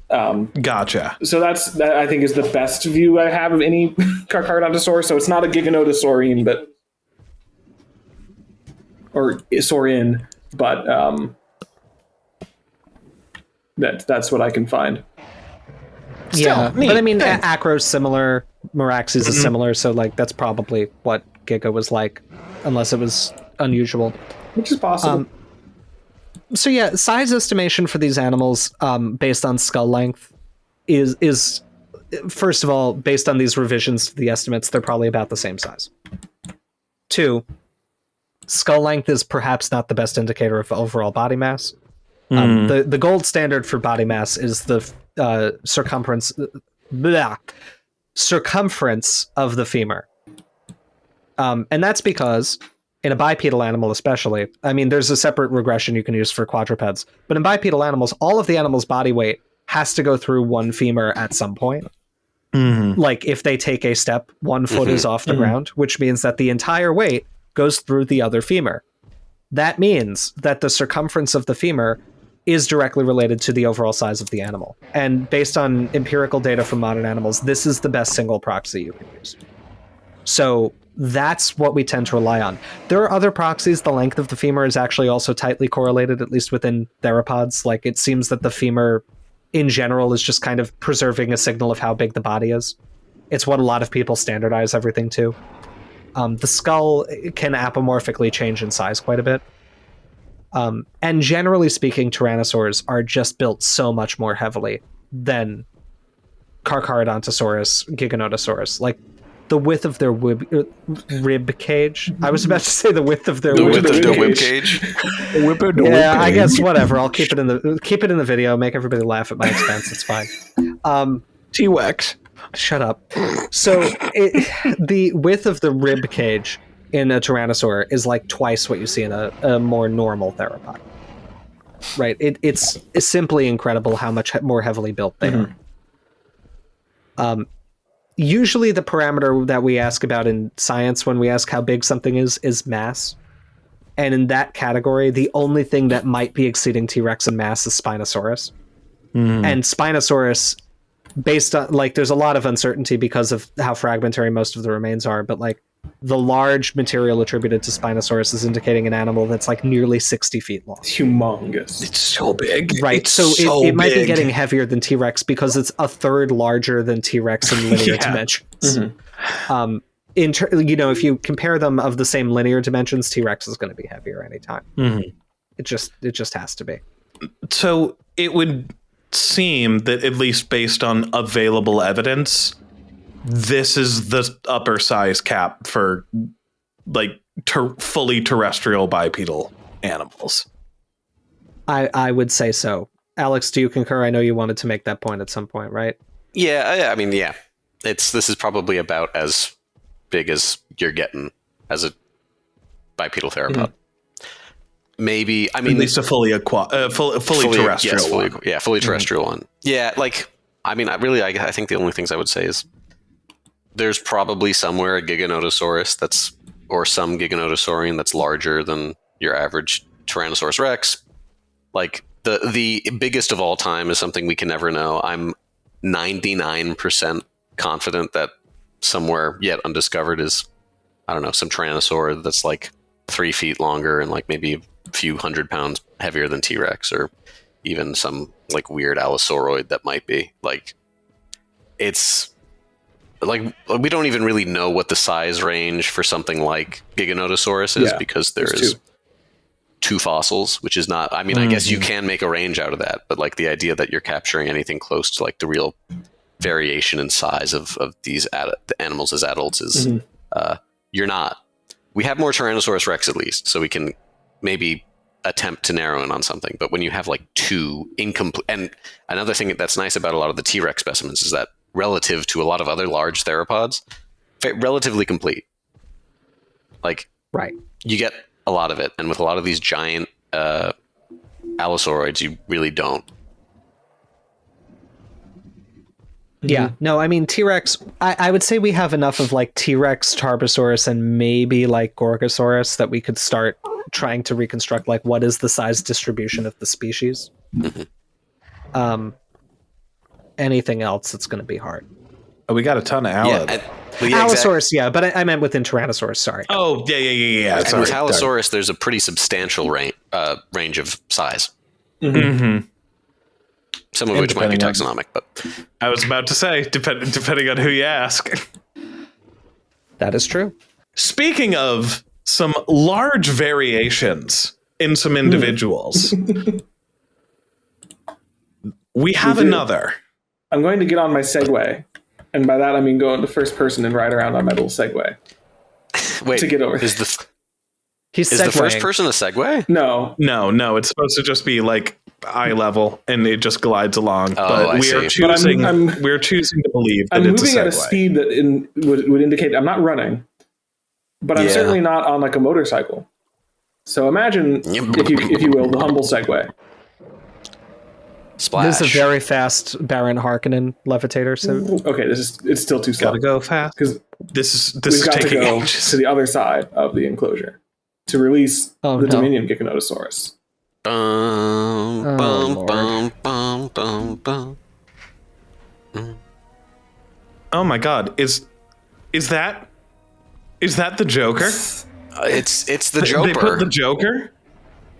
Gotcha. So that I think is the best view I have of any Carcharodontosaurus. So it's not a Giganotosaurian, or saurian, but that's what I can find. Still, but I mean, Acro's similar, Meraxes is similar, so like that's probably what Giga was like, unless it was unusual. Which is possible. So yeah, size estimation for these animals based on skull length is first of all, based on these revisions to the estimates, they're probably about the same size. 2, skull length is perhaps not the best indicator of overall body mass. The gold standard for body mass is the circumference of the femur. And that's because in a bipedal animal especially, I mean, there's a separate regression you can use for quadrupeds, but in bipedal animals, all of the animal's body weight has to go through one femur at some point. Like if they take a step, 1 foot is off the ground, which means that the entire weight goes through the other femur. That means that the circumference of the femur is directly related to the overall size of the animal. And based on empirical data from modern animals, this is the best single proxy you can use. So that's what we tend to rely on. There are other proxies. The length of the femur is actually also tightly correlated, at least within theropods. Like it seems that the femur in general is just kind of preserving a signal of how big the body is. It's what a lot of people standardize everything to. The skull can apomorphically change in size quite a bit. And generally speaking, tyrannosaurs are just built so much more heavily than Carcharodontosaurus, Giganotosaurus. Like the width of their rib cage. I was about to say the width of their rib cage. Yeah, I guess whatever. I'll keep it in the video. Make everybody laugh at my expense. It's fine. T-Wex. Shut up. So the width of the rib cage in a tyrannosaur is like twice what you see in a more normal theropod. Right? It's simply incredible how much more heavily built they are. Usually the parameter that we ask about in science when we ask how big something is mass. And in that category, the only thing that might be exceeding T-Rex in mass is Spinosaurus. And Spinosaurus, based on, like, there's a lot of uncertainty because of how fragmentary most of the remains are, but like the large material attributed to Spinosaurus is indicating an animal that's like nearly 60 feet long. Humongous. It's so big. Right. It's so so it might be big. getting heavier than T-Rex because it's a third larger than T-Rex in linear dimensions. If you compare them of the same linear dimensions, T-Rex is going to be heavier anytime. It just has to be. So it would seem that, at least based on available evidence, this is the upper size cap for like fully terrestrial bipedal animals. I would say so. Alex, do you concur? I know you wanted to make that point at some point, right? Yeah, I mean, yeah. This is probably about as big as you're getting as a bipedal theropod. Maybe, I mean, at least a fully terrestrial one. Fully terrestrial one. Yeah, like, I mean, I think the only things I would say is there's probably somewhere a Giganotosaurus or some Giganotosaurian that's larger than your average Tyrannosaurus Rex. Like, The biggest of all time is something we can never know. I'm 99% confident that somewhere yet undiscovered is, I don't know, some tyrannosaur that's like 3 feet longer and like maybe a few 100 pounds heavier than T-Rex, or even some like weird allosauroid that might be like, it's like we don't even really know what the size range for something like Giganotosaurus is, because there's two fossils, which is not, I mean, I guess you can make a range out of that, but like the idea that you're capturing anything close to like the real variation in size of these the animals as adults is, you're not. We have more Tyrannosaurus Rex at least, so we can maybe attempt to narrow in on something. But when you have like two incomplete, and another thing that's nice about a lot of the T-Rex specimens is that relative to a lot of other large theropods, relatively complete. Like, you get a lot of it, and with a lot of these giant allosauroids, you really don't. Yeah, no, I mean, T-Rex, I would say we have enough of like T-Rex, Tarbosaurus, and maybe like Gorgosaurus that we could start trying to reconstruct like what is the size distribution of the species. Anything else, it's going to be hard. Oh, we got a ton of Allosaurus, yeah, but I meant within Tyrannosaurus, sorry. Oh, yeah. And with Allosaurus, there's a pretty substantial range of size. Some of which might be taxonomic, but I was about to say, depending on who you ask. That is true. Speaking of some large variations in some individuals, we have another. I'm going to get on my Segway, and by that I mean go into first person and ride around on my little Segway. Wait, to get over. Is the first person a Segway? No. It's supposed to just be like eye level, and it just glides along. Oh, but we're choosing to believe that I'm it's moving a at a speed that would indicate I'm not running, but I'm certainly not on like a motorcycle. So imagine, if you will, the humble Segway. Splash. This is a very fast Baron Harkonnen levitator. So okay, it's still too slow. Gotta go fast because this is got taking to go ages. to the other side of the enclosure to release the Dominion Giganotosaurus. Oh my God! Is that the Joker? It's the Joker. They put the Joker.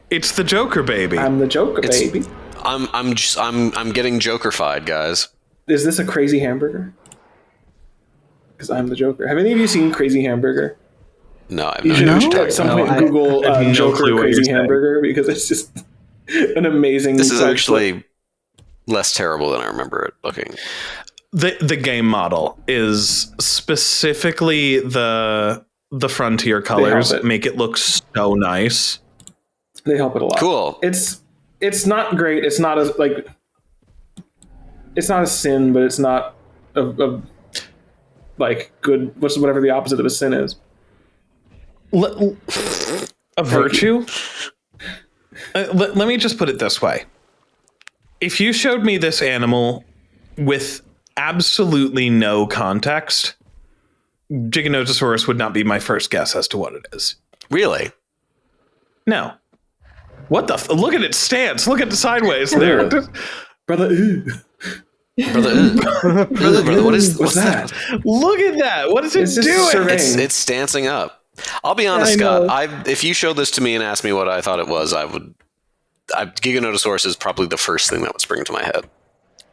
It's the Joker, baby. I'm the Joker, baby. I'm getting Joker-fied, guys. Is this a crazy hamburger? Because I'm the Joker. Have any of you seen Crazy Hamburger? No, I've you should not. at some point Google Joker Crazy Hamburger, because it's just an amazing. This is actually less terrible than I remember it looking. The game model is specifically the Frontier colors make it look so nice. They help it a lot. Cool. It's not great. It's not as like. It's not a sin, but it's not a like good. Whatever the opposite of a sin is. A virtue? Let me just put it this way. If you showed me this animal with absolutely no context, Giganotosaurus would not be my first guess as to what it is. Really? No. What the? Look at its stance. Look at the sideways there. Brother, Brother, what's that? Look at that. What is it doing? It's stancing up. I'll be honest, Scott. If you showed this to me and asked me what I thought it was, Giganotosaurus is probably the first thing that would spring to my head.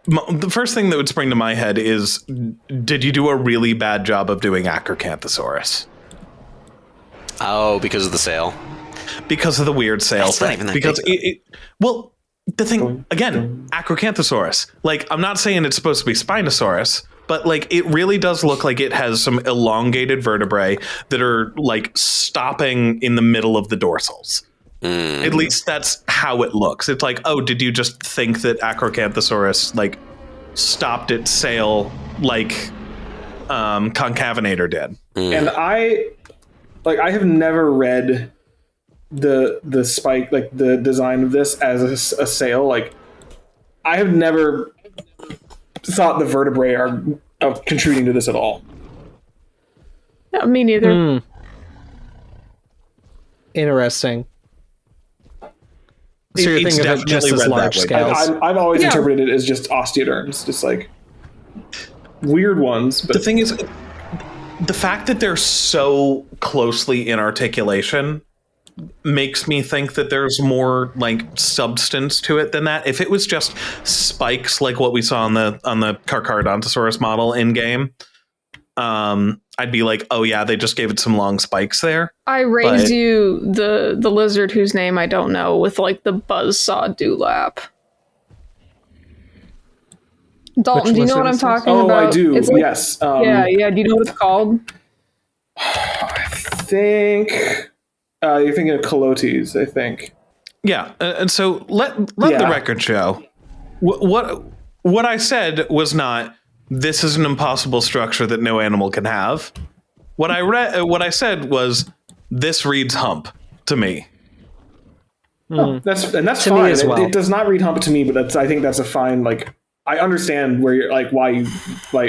The first thing that would spring to my head is, did you do a really bad job of doing Carcharodontosaurus? Oh, because of the sail? Because of the weird sail thing. Not even that because big, well, the thing, again, Carcharodontosaurus. Like, I'm not saying it's supposed to be Spinosaurus, but like it really does look like it has some elongated vertebrae that are like stopping in the middle of the dorsals. At least that's how it looks. It's like, oh, did you just think that Carcharodontosaurus like stopped its sail like Concavenator did? And I have never read the spike, like the design of this as a sail. Like, I have never thought the vertebrae are contributing to this at all. No, me neither. Interesting. So you're thinking of it just as large scales. I've always interpreted it as just osteoderms, just like weird ones. But the thing is, the fact that they're so closely in articulation makes me think that there's more like substance to it than that. If it was just spikes like what we saw on the carcharodontosaurus model in game, I'd be like, oh yeah, they just gave it some long spikes there. I raised you the lizard whose name I don't know with like the buzzsaw dewlap. Dalton, do you know what I'm talking about? Oh, I do. It's like, yes. yeah. Do you know what it's called? I think you're thinking of calotes, I think. Yeah, and so let the record show what I said was not, this is an impossible structure that no animal can have. What I said was, this reads hump to me. That's To fine. me as well. It does not read hump to me, but I think that's a fine. Like, I understand where you're like why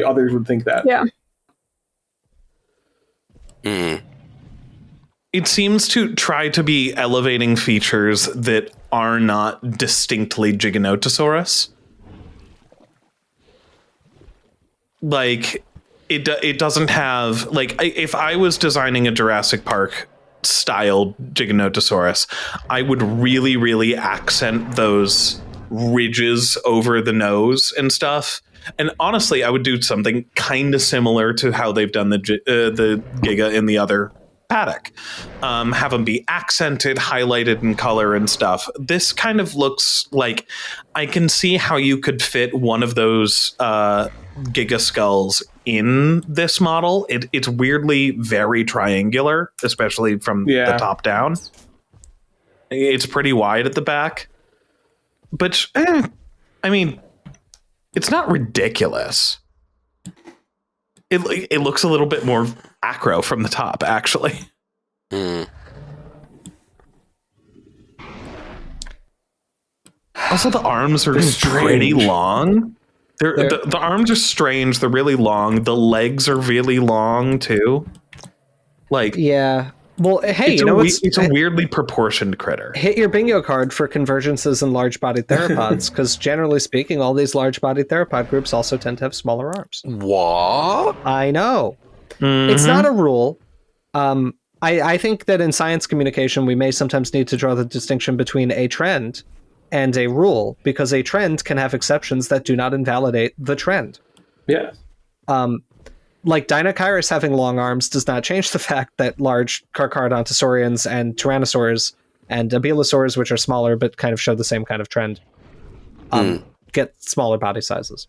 others would think that. Yeah. It seems to try to be elevating features that are not distinctly Giganotosaurus. Like, it doesn't have, like, if I was designing a Jurassic Park style Giganotosaurus, I would really, really accent those ridges over the nose and stuff. And honestly, I would do something kind of similar to how they've done the Giga in the other paddock. Have them be accented, highlighted in color and stuff. This kind of looks like, I can see how you could fit one of those Giga skulls in this model. It's weirdly very triangular, especially from the top down. It's pretty wide at the back. But, I mean, it's not ridiculous. It looks a little bit more acro from the top, actually. Also, the arms are pretty long. The arms are strange. They're really long. The legs are really long, too. Like, yeah. Well, hey, it's a weirdly proportioned critter. Hit your bingo card for convergences in large-bodied theropods, because generally speaking, all these large-bodied theropod groups also tend to have smaller arms. What? I know. It's not a rule. I think that in science communication, we may sometimes need to draw the distinction between a trend and a rule, because a trend can have exceptions that do not invalidate the trend. Yeah. Like Dinochirus having long arms does not change the fact that large carcharodontosaurians and tyrannosaurs and abelosaurs, which are smaller but kind of show the same kind of trend, get smaller body sizes.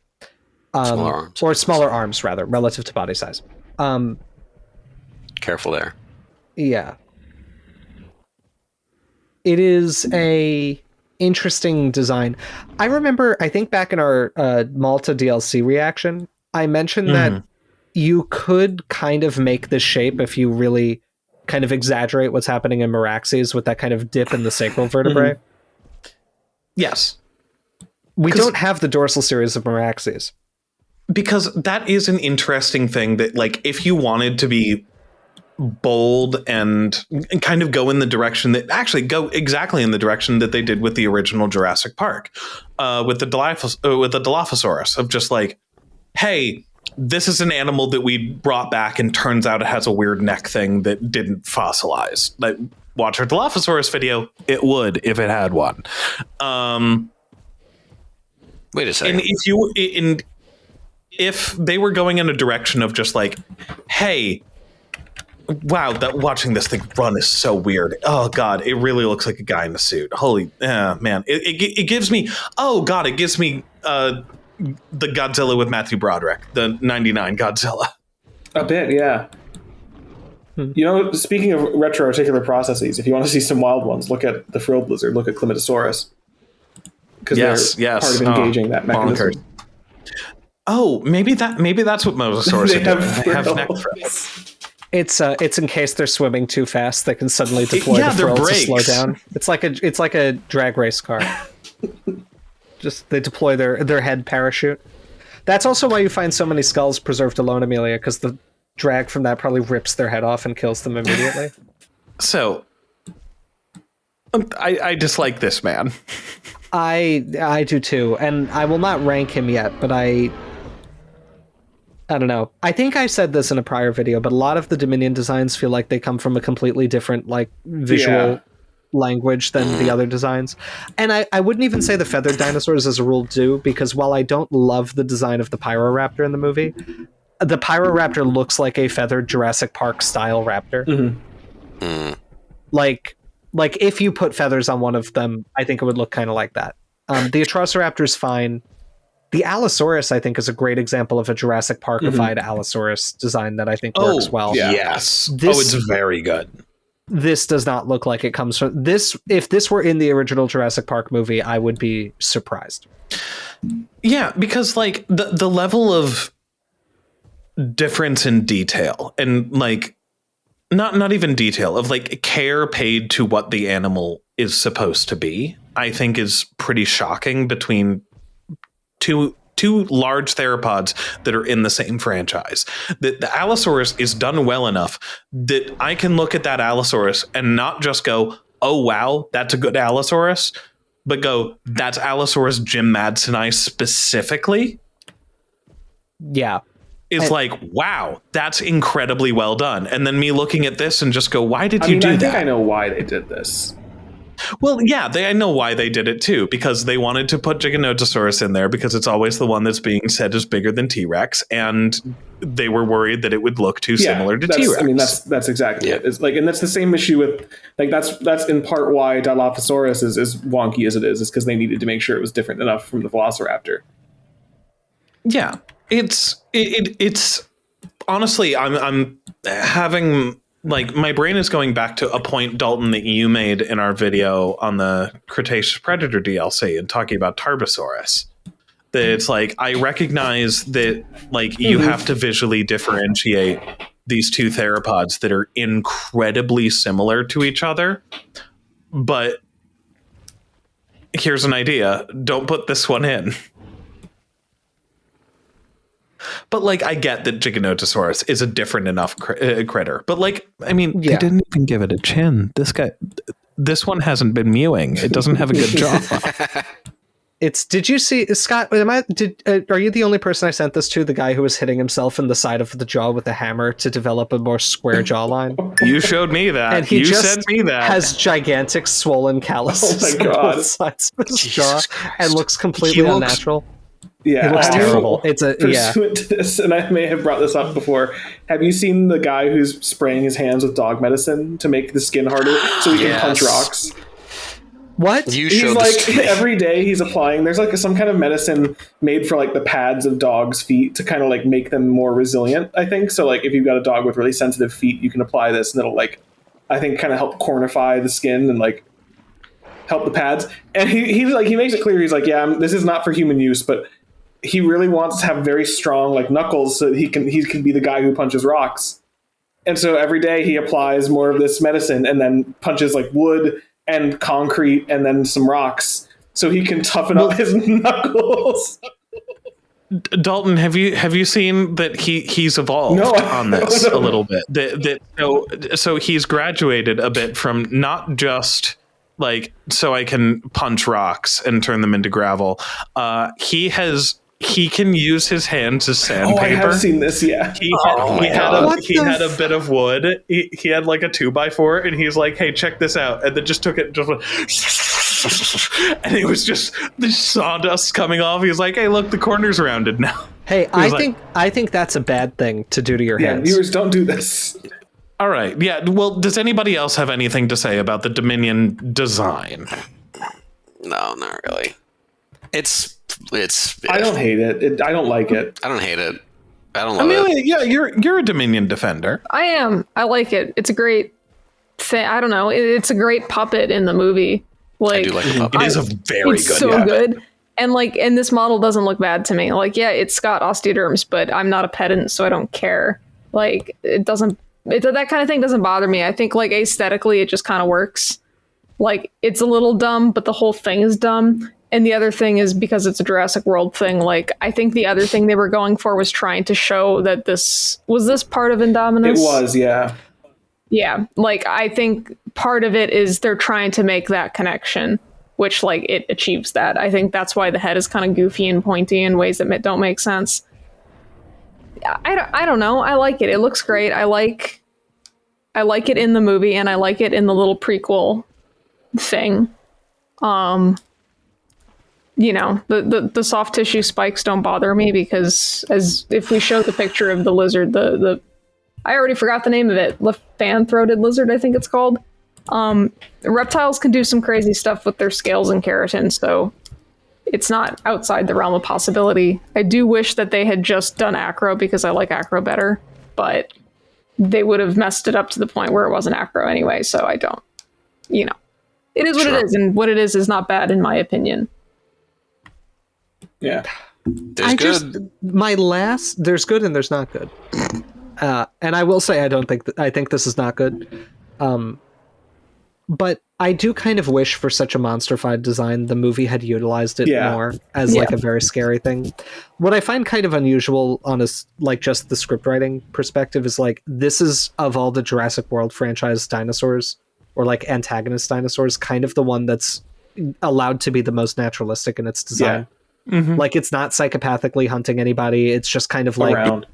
Smaller arms. Or smaller arms, rather, relative to body size. Careful there. Yeah. It is a interesting design. I remember, I think back in our Malta DLC reaction, I mentioned that you could kind of make the shape if you really kind of exaggerate what's happening in Meraxes with that kind of dip in the sacral vertebrae. Yes. We don't have the dorsal series of Meraxes. Because that is an interesting thing that, like, if you wanted to be bold and kind of go in the direction that actually go exactly in the direction that they did with the original Jurassic Park, with the Dilophosaurus, of just like, hey, this is an animal that we brought back and turns out it has a weird neck thing that didn't fossilize. Like, watch our Dilophosaurus video. It would if it had one. Wait a second. And if they were going in a direction of just like, hey, wow, watching this thing run is so weird. Oh God, it really looks like a guy in a suit. Holy man, it gives me. Oh God, it gives me the Godzilla with Matthew Broderick, the '99 Godzilla. A bit, yeah. You know, speaking of retroarticular processes, if you want to see some wild ones, look at the frilled lizard. Look at Climatosaurus, because they're part of engaging that mechanism. Bonkers. Oh, maybe that's what Mosasaurus are doing. They have neck frills. It's in case they're swimming too fast, they can suddenly deploy the frills to slow down. It's like a drag race car. Just they deploy their head parachute. That's also why you find so many skulls preserved alone, Amelia, because the drag from that probably rips their head off and kills them immediately. So, I dislike this man. I do too, and I will not rank him yet, but I don't know. I think I said this in a prior video, but a lot of the Dominion designs feel like they come from a completely different like visual language than the other designs. And I wouldn't even say the feathered dinosaurs as a rule do, because while I don't love the design of the Pyroraptor in the movie, the Pyroraptor looks like a feathered Jurassic Park style raptor. Like if you put feathers on one of them, I think it would look kind of like that. The Atrociraptor is fine. The Allosaurus, I think, is a great example of a Jurassic Parkified Allosaurus design that I think works well. Yes. It's very good. This does not look like it comes from this. If this were in the original Jurassic Park movie, I would be surprised. Yeah, because like the level of difference in detail and like not even detail of like care paid to what the animal is supposed to be, I think is pretty shocking between two large theropods that are in the same franchise. The Allosaurus is done well enough that I can look at that Allosaurus and not just go, oh wow, that's a good Allosaurus, but go, that's Allosaurus Jim Madsen specifically. Yeah. Is like, wow, that's incredibly well done. And then me looking at this and just go, why did you do that? I think I know why they did this. Well, yeah, I know why they did it too, because they wanted to put Giganotosaurus in there because it's always the one that's being said is bigger than T-Rex, and they were worried that it would look too similar to T-Rex. I mean, that's exactly it. It's like, and that's the same issue with like that's in part why Dilophosaurus is as wonky as it is because they needed to make sure it was different enough from the Velociraptor. Yeah, it's honestly, I'm having. Like, my brain is going back to a point, Dalton, that you made in our video on the Cretaceous Predator DLC and talking about Tarbosaurus. That it's like, I recognize that, like, you have to visually differentiate these two theropods that are incredibly similar to each other. But here's an idea. Don't put this one in. But, like, I get that Giganotosaurus is a different enough critter. But, like, I mean, they didn't even give it a chin. This one hasn't been mewing. It doesn't have a good jaw. Did you see, Scott, are you the only person I sent this to? The guy who was hitting himself in the side of the jaw with a hammer to develop a more square jawline? You showed me that. And he sent me that. Has gigantic swollen calluses on both sides of his jaw and looks completely unnatural. Yeah, it looks terrible. It's pursuant to this, and I may have brought this up before. Have you seen the guy who's spraying his hands with dog medicine to make the skin harder so he can punch rocks? What? He's like every day he's applying. There's like some kind of medicine made for like the pads of dogs' feet to kind of like make them more resilient. I think so. Like if you've got a dog with really sensitive feet, you can apply this, and it'll like I think kind of help cornify the skin and like help the pads. And he makes it clear he's like, yeah, this is not for human use, but he really wants to have very strong like knuckles so that he can be the guy who punches rocks. And so every day he applies more of this medicine and then punches like wood and concrete and then some rocks so he can toughen up his knuckles. Dalton, have you seen that he's evolved on this a little bit? So he's graduated a bit from not just like so I can punch rocks and turn them into gravel. He can use his hands as sandpaper. Oh, I have seen this, yeah. He had a bit of wood. He had like a 2x4, and he's like, hey, check this out. And then just took it, and it was just the sawdust coming off. He was like, hey, look, the corner's rounded now. Hey, I think that's a bad thing to do to your hands. Viewers, don't do this. All right. Yeah. Well, does anybody else have anything to say about the Dominion design? No, not really. It's. I don't hate it. I don't like it. I don't hate it. I don't love it. Yeah, you're a Dominion defender. I am. I like it. It's a great thing. I don't know. It's a great puppet in the movie. Like, I do like the puppet. It is a very it's good. So puppet. good. And this model doesn't look bad to me. Like, yeah, it's got osteoderms, but I'm not a pedant, so I don't care. Like, that kind of thing doesn't bother me. I think like aesthetically, it just kind of works. Like, it's a little dumb, but the whole thing is dumb. And the other thing is because it's a Jurassic World thing, like, I think the other thing they were going for was trying to show that this part of Indominus? It was, yeah. Yeah, like, I think part of it is they're trying to make that connection, which like it achieves that. I think that's why the head is kind of goofy and pointy in ways that don't make sense. I don't know. I like it. It looks great. I like it in the movie, and I like it in the little prequel thing. You know, the soft tissue spikes don't bother me because as if we show the picture of the lizard, I already forgot the name of it. The fan-throated lizard, I think it's called. Reptiles can do some crazy stuff with their scales and keratin, so it's not outside the realm of possibility. I do wish that they had just done acro because I like acro better, but they would have messed it up to the point where it wasn't acro anyway, so I don't, you know. It is what it is, and what it is not bad in my opinion. Yeah. There's good and there's not good. And I will say I think this is not good. But I do kind of wish for such a monstrified design the movie had utilized it more as like a very scary thing. What I find kind of unusual on like just the script writing perspective is like this is of all the Jurassic World franchise dinosaurs or like antagonist dinosaurs kind of the one that's allowed to be the most naturalistic in its design. Yeah. Mm-hmm. Like it's not psychopathically hunting anybody. It's just kind of like around.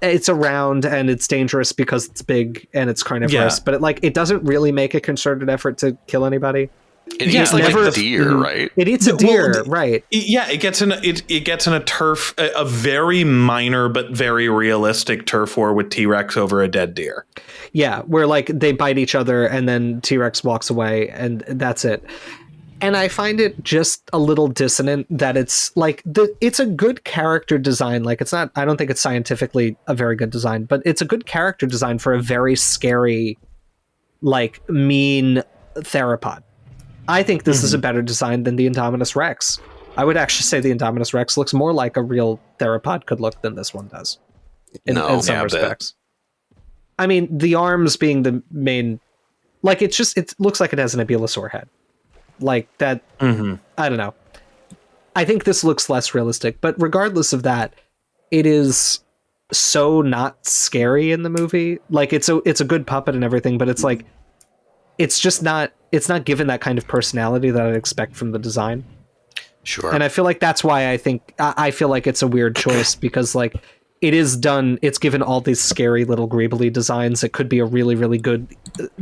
It's around and it's dangerous because it's big and it's carnivorous, but it doesn't really make a concerted effort to kill anybody. It eats like a deer, right? It eats a deer, right? Yeah, it gets in a turf, a very minor but very realistic turf war with T-Rex over a dead deer. Yeah, where like they bite each other and then T-Rex walks away and that's it. And I find it just a little dissonant that it's like it's a good character design. Like it's not, I don't think it's scientifically a very good design, but it's a good character design for a very scary, like mean theropod. I think this is a better design than the Indominus Rex. I would actually say the Indominus Rex looks more like a real theropod could look than this one does. In some respects. I mean, the arms being the main, like it looks like it has an abulosaur head. Like that, I don't know. I think this looks less realistic, but regardless of that, it is so not scary in the movie. Like it's a good puppet and everything, but it's like it's not given that kind of personality that I'd expect from the design. Sure. And I feel like that's why I feel like it's a weird choice because like it's given all these scary little greebly designs. It could be a really, really good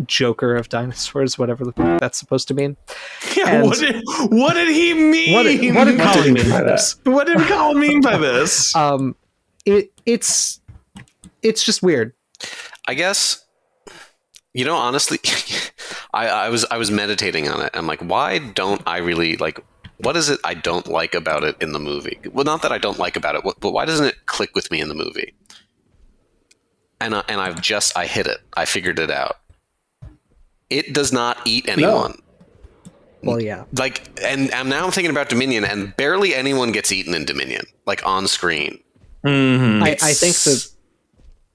Joker of dinosaurs, whatever the fuck that's supposed to mean. Yeah, and what did he mean? What did Colin mean by this? What did Colin mean by this? It's just weird. I guess, you know, honestly, I was meditating on it. I'm like, why don't I really like? What is it I don't like about it in the movie? Well, not that I don't like about it, but why doesn't it click with me in the movie? And I hit it. I figured it out. It does not eat anyone. No. Well, yeah. Like, and now I'm thinking about Dominion, and barely anyone gets eaten in Dominion, like on screen. Mm-hmm. I think that.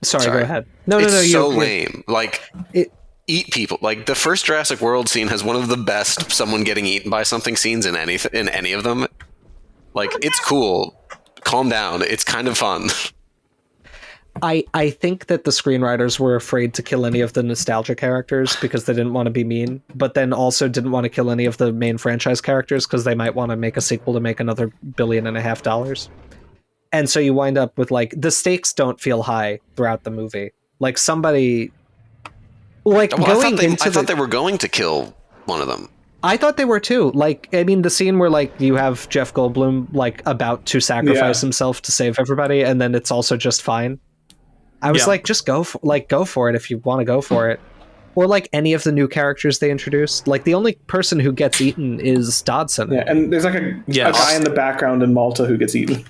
Sorry, go ahead. No. It's so lame. Like. Eat people. Like the first Jurassic World scene has one of the best someone getting eaten by something scenes in any of them. Like it's cool. Calm down. It's kind of fun. I think that the screenwriters were afraid to kill any of the nostalgia characters because they didn't want to be mean, but then also didn't want to kill any of the main franchise characters because they might want to make a sequel to make another $1.5 billion. And so you wind up with like the stakes don't feel high throughout the movie. Like somebody. Like well, I thought they were going to kill one of them. I thought they were too. Like, I mean, the scene where like you have Jeff Goldblum like about to sacrifice himself to save everybody, and then it's also just fine. I was like, just go for it if you want to go for it, or like any of the new characters they introduced. Like the only person who gets eaten is Dodson. Yeah, and there's like a guy in the background in Malta who gets eaten.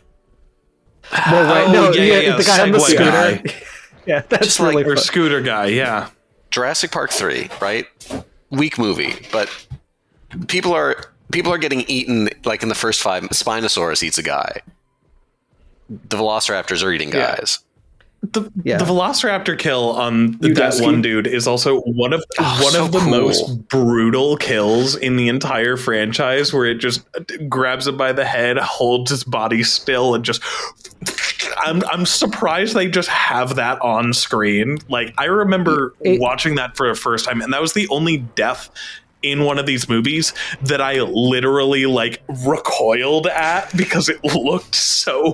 Well, the guy on the scooter. Yeah, that's just really or scooter guy. Yeah. Jurassic Park 3, right? Weak movie, but people are getting eaten like in the first 5. Spinosaurus eats a guy. The Velociraptors are eating guys. The Velociraptor kill on that one dude is also one of the most brutal kills in the entire franchise, where it just grabs him by the head, holds his body still, and just I'm surprised they just have that on screen. Like, I remember watching that for the first time, and that was the only death in one of these movies that I literally like recoiled at because it looked so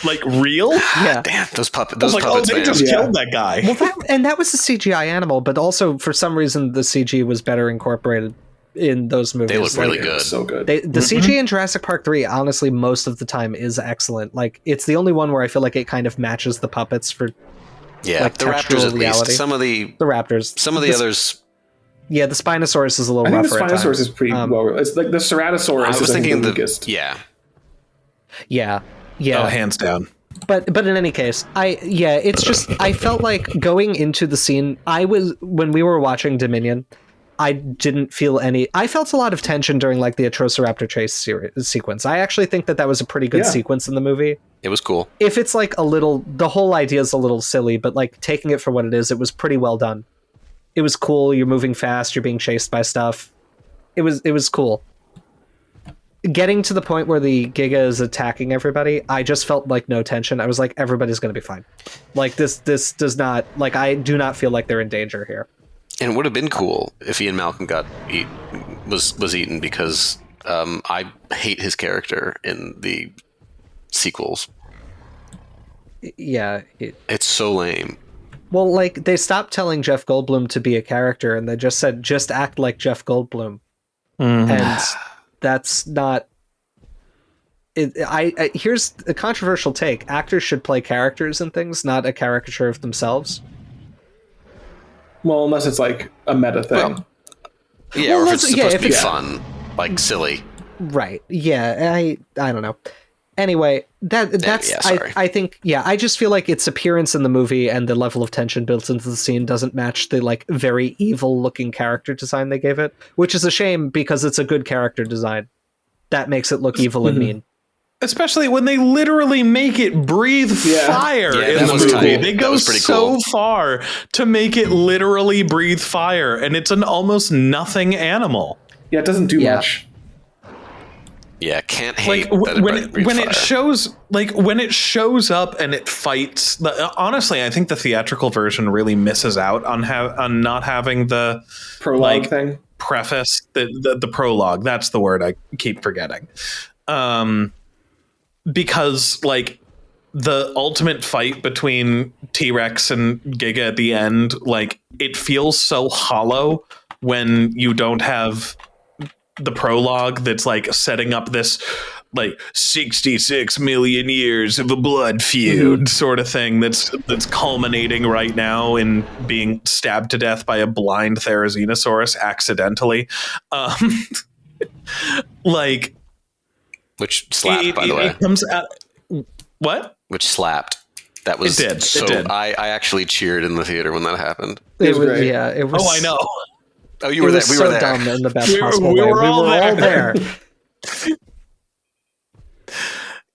like real. Yeah, damn those puppets. Those like, puppets, oh, they man. just killed that guy. Well, that was a CGI animal, but also for some reason the CG was better incorporated in those movies. They look really good. So good. The CG in Jurassic Park 3, honestly, most of the time is excellent. Like, it's the only one where I feel like it kind of matches the puppets for like, the raptors at reality. least. Some of the raptors. Some of the others. Yeah, the Spinosaurus is a little I think rougher. The Spinosaurus is pretty well. It's like the Ceratosaurus. I was thinking the weakest. Yeah. Oh, hands down. But in any case, it's just I felt like going into the scene. When we were watching Dominion, I didn't feel any. I felt a lot of tension during like the Atrociraptor chase sequence. I actually think that was a pretty good sequence in the movie. It was cool. If it's like the whole idea is a little silly, but like taking it for what it is, it was pretty well done. It was cool. You're moving fast. You're being chased by stuff. It was cool. Getting to the point where the Giga is attacking everybody, I just felt like no tension. I was like, everybody's going to be fine. Like this does not, like, I do not feel like they're in danger here. And it would have been cool if Ian Malcolm was eaten, because I hate his character in the sequels. Yeah. It's so lame. Well, like, they stopped telling Jeff Goldblum to be a character, and they just said, just act like Jeff Goldblum. And that's not... here's a controversial take. Actors should play characters in things, not a caricature of themselves. Well, unless it's like a meta thing. Well, yeah, or if it's supposed to be fun, like silly. Right. Yeah, I don't know. Anyway, that's I think I just feel like its appearance in the movie and the level of tension built into the scene doesn't match the like very evil looking character design they gave it, which is a shame because it's a good character design. That makes it look evil and mean. Especially when they literally make it breathe fire in the movie. They go so far to make it literally breathe fire, and it's an almost nothing animal. Yeah, it doesn't do much. Yeah, can't hate like when it shows up and it fights. Honestly, I think the theatrical version really misses out on not having the prologue thing. Preface, the prologue. That's the word I keep forgetting. Because like the ultimate fight between T-Rex and Giga at the end, like it feels so hollow when you don't have the prologue that's like setting up this like 66 million years of a blood feud sort of thing that's culminating right now in being stabbed to death by a blind Therizinosaurus accidentally. Like, which slapped, by the way. It comes out. What? Which slapped. That was it did. So it did. I actually cheered in the theater when that happened. It was great. Yeah, it was. Oh, I know. Oh, you were there. We were there. Dumb in the best possible we way. were all there.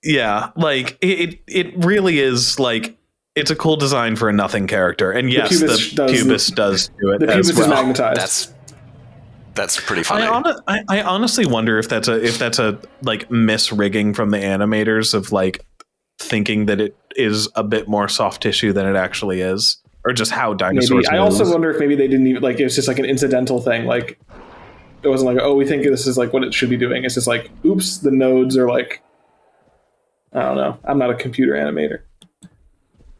Yeah, like it really is like it's a cool design for a nothing character, and yes, the pubis does do it. The pubis as well. is magnetized. That's pretty funny. I honestly wonder if that's a like misrigging from the animators of like thinking that it is a bit more soft tissue than it actually is, or just how dinosaurs. Maybe. I also wonder if maybe they didn't even like it was just like an incidental thing. Like it wasn't like, oh, we think this is like what it should be doing. It's just like, oops, the nodes are like, I don't know. I'm not a computer animator.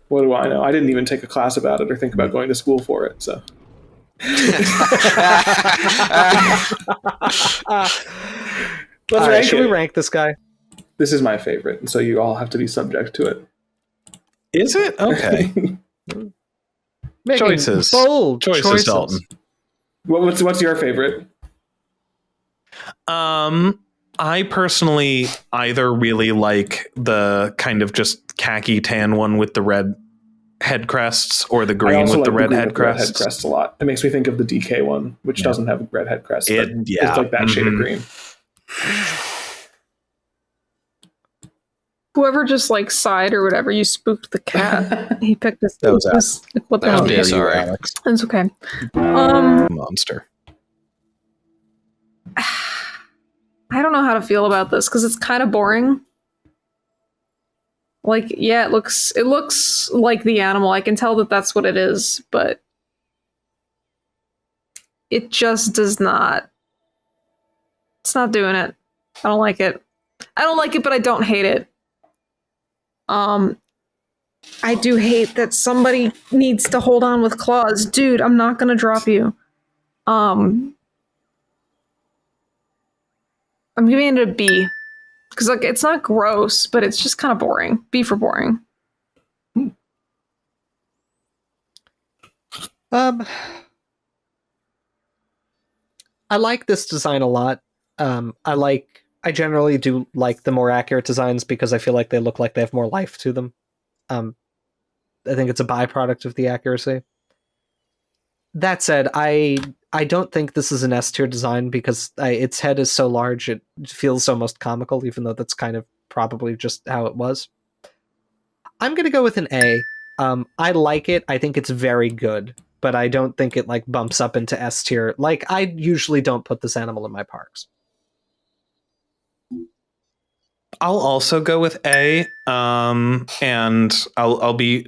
What do I know? I didn't even take a class about it or think about going to school for it. So. Should we rank this guy? This is my favorite, and so you all have to be subject to it. Is it? Okay. Choices. Bold choices, Dalton. What's your favorite? I personally either really like the kind of just khaki tan one with the red head crests or the green with the red head crests a lot. It makes me think of the DK one, which doesn't have a red head crest. It's like that shade of green. Whoever just like sighed or whatever, you spooked the cat. He picked us. That was us. Like, what the hell? Me, sorry, Alex. That's okay. Monster. I don't know how to feel about this because it's kind of boring. Like, yeah, it looks like the animal. I can tell that that's what it is, but it just does not. It's not doing it. I don't like it. I don't like it, but I don't hate it. I do hate that somebody needs to hold on with claws. Dude, I'm not gonna drop you. I'm giving it a B. Because like it's not gross, but it's just kind of boring. B for boring. I like this design a lot. I generally do like the more accurate designs because I feel like they look like they have more life to them. I think it's a byproduct of the accuracy. That said, I don't think this is an S tier design because its head is so large it feels almost comical, even though that's kind of probably just how it was. I'm gonna go with an A. I like it. I think it's very good, but I don't think it like bumps up into S tier. Like I usually don't put this animal in my parks. I'll also go with A, and I'll be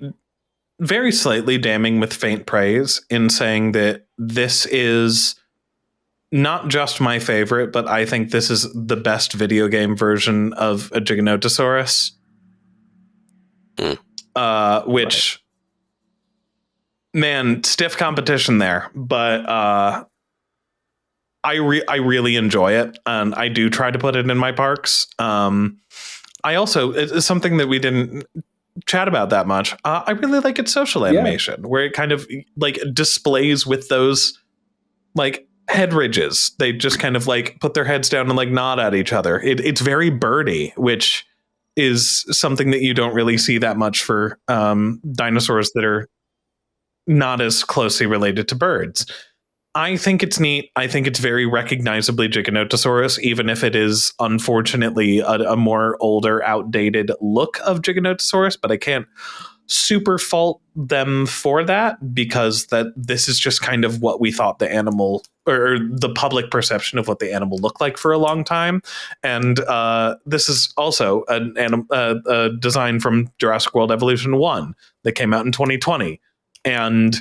very slightly damning with faint praise in saying that this is not just my favorite, but I think this is the best video game version of a Giganotosaurus. Which, man, stiff competition there, but I really enjoy it, and I do try to put it in my parks. I also, it's something that we didn't chat about that much. I really like its social animation, where it kind of like displays with those like head ridges. They just kind of like put their heads down and like nod at each other. It's very birdy, which is something that you don't really see that much for dinosaurs that are not as closely related to birds. I think it's neat. I think it's very recognizably Giganotosaurus, even if it is unfortunately a more older, outdated look of Giganotosaurus. But I can't super fault them for that, because this is just kind of what we thought the animal, or the public perception of what the animal looked like for a long time. And this is also a design from Jurassic World Evolution 1 that came out in 2020. And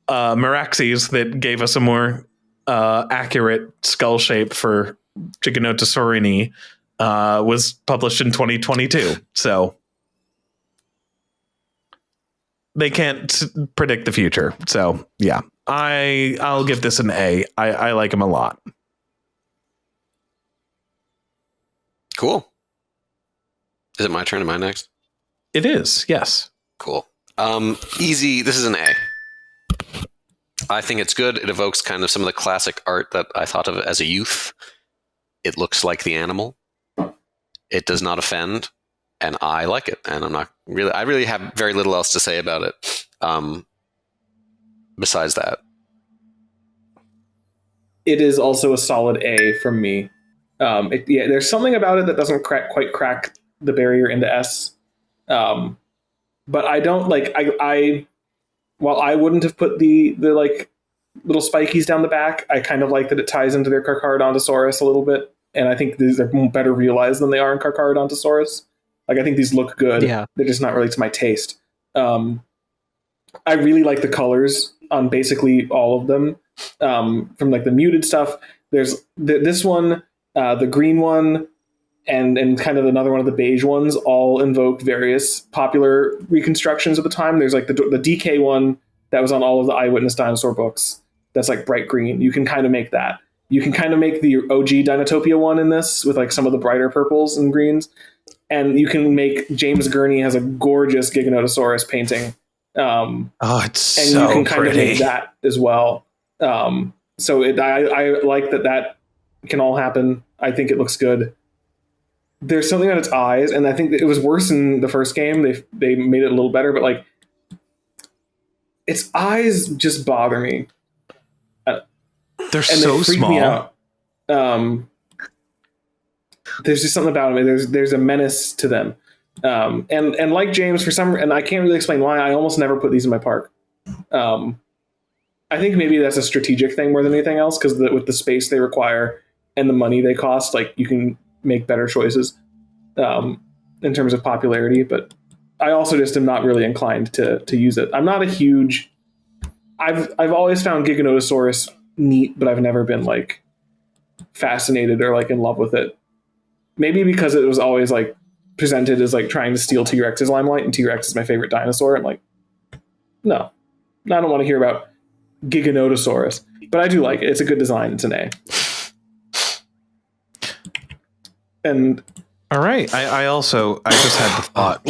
Meraxes that gave us a more accurate skull shape for Giganotosaurini was published in 2022. So they can't predict the future. So yeah, I'll give this an A. I like him a lot. Cool. Is it my turn? Am I next? It is, yes. Cool. Easy. This is an A. I think it's good. It evokes kind of some of the classic art that I thought of as a youth. It looks like the animal. It does not offend, and I like it. And I really have very little else to say about it. Besides that, it is also a solid A from me. There's something about it that doesn't quite crack the barrier into S. But I don't like. While I wouldn't have put the like little spikies down the back, I kind of like that it ties into their carcharodontosaurus a little bit, and I think these are better realized than they are in carcharodontosaurus. Like I think these look good. Yeah. They're just not really to my taste. I really like the colors on basically all of them. From like the muted stuff, there's this one, the green one, and kind of another one of the beige ones all invoke various popular reconstructions of the time. There's like the DK one that was on all of the Eyewitness dinosaur books. That's like bright green. You can kind of make that. You can kind of make the OG Dinotopia one in this with like some of the brighter purples and greens. And you can make James Gurney has a gorgeous Giganotosaurus painting. It's so and you can kind pretty. of make that as well. So I like that can all happen. I think it looks good. There's something on its eyes, and I think that it was worse in the first game. They made it a little better, but like its eyes just bother me. They're so small. Me out. There's just something about them. There's a menace to them. And like James, and I can't really explain why, I almost never put these in my park. I think maybe that's a strategic thing more than anything else, because with the space they require and the money they cost, like you can make better choices. in terms of popularity, but I also just am not really inclined to use it. I'm not a huge. I've always found Giganotosaurus neat, but I've never been like fascinated or like in love with it. Maybe because it was always like presented as like trying to steal T-Rex's limelight, and T-Rex is my favorite dinosaur. I'm like, no, I don't want to hear about Giganotosaurus, but I do like it. It's a good design. It's an A. And all right, I just had the thought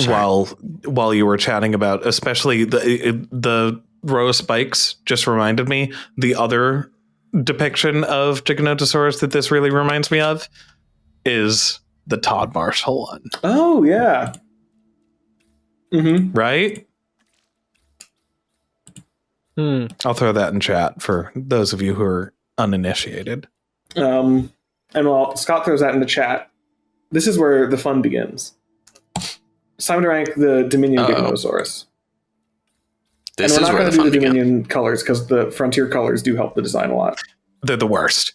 while you were chatting about, especially the row of spikes just reminded me the other depiction of Giganotosaurus that this really reminds me of is the Todd Marshall one. Oh yeah. Right? I'll throw that in chat for those of you who are uninitiated. And while Scott throws that in the chat, this is where the fun begins. It's time to rank the Dominion Giganotosaurus. And we're not going to do the Dominion colors because the Frontier colors do help the design a lot. They're the worst.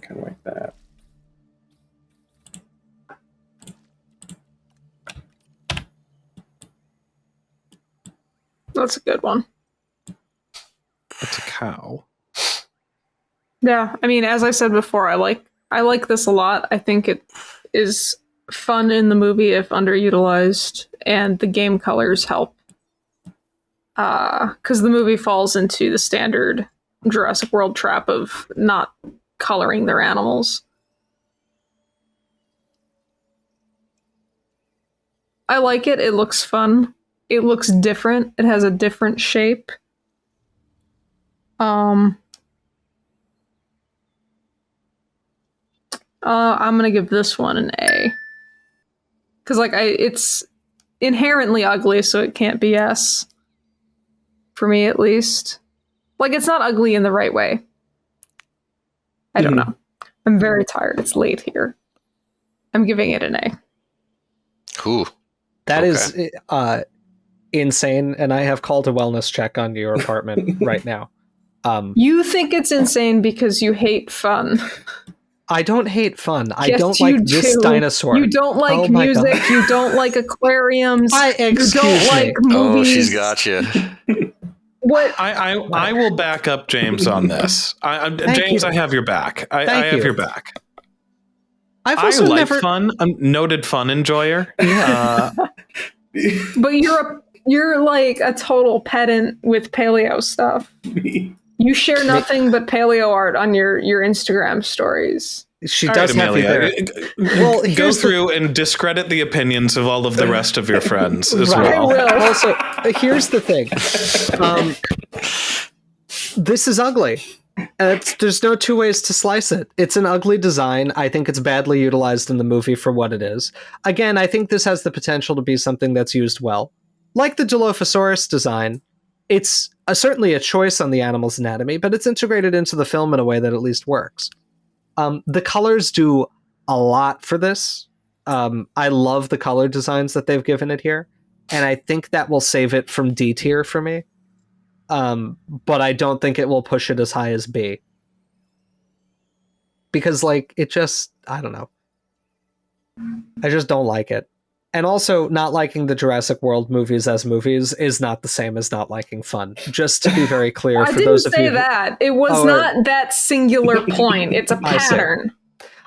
Kind of like that. That's a good one. It's a cow. Yeah, I mean, as I said before, I like this a lot. I think it is fun in the movie if underutilized, and the game colors help. Because the movie falls into the standard Jurassic World trap of not coloring their animals. I like it. It looks fun. It looks different. It has a different shape. I'm gonna give this one an A. Because it's inherently ugly, so it can't be S. For me, at least. Like, it's not ugly in the right way. I don't know. I'm very tired. It's late here. I'm giving it an A. Cool. That is insane, and I have called a wellness check on your apartment right now. You think it's insane because you hate fun. I don't hate fun. I Yes, don't you like this do. dinosaur. You don't like Oh my music. God. You don't like aquariums. You don't like Oh, movies. she's got you. What? I will back up James on this. James, you. I have your back. I have your back. I've I also like never fun. I'm a noted fun enjoyer. But you're like a total pedant with paleo stuff. You share nothing but paleo art on your Instagram stories. She All does right, have you there. Well, go through and discredit the opinions of all of the rest of your friends as Right. well. I will. Also, here's the thing. This is ugly. There's no two ways to slice it. It's an ugly design. I think it's badly utilized in the movie for what it is. Again, I think this has the potential to be something that's used well. Like the Dilophosaurus design, it's certainly a choice on the animal's anatomy, but it's integrated into the film in a way that at least works. The colors do a lot for this. I love the color designs that they've given it here, and I think that will save it from D tier for me. But I don't think it will push it as high as B. Because, like, it just, I don't know. I just don't like it. And also, not liking the Jurassic World movies as movies is not the same as not liking fun. Just to be very clear, I for didn't those of say you that. It was not that singular point. It's a pattern.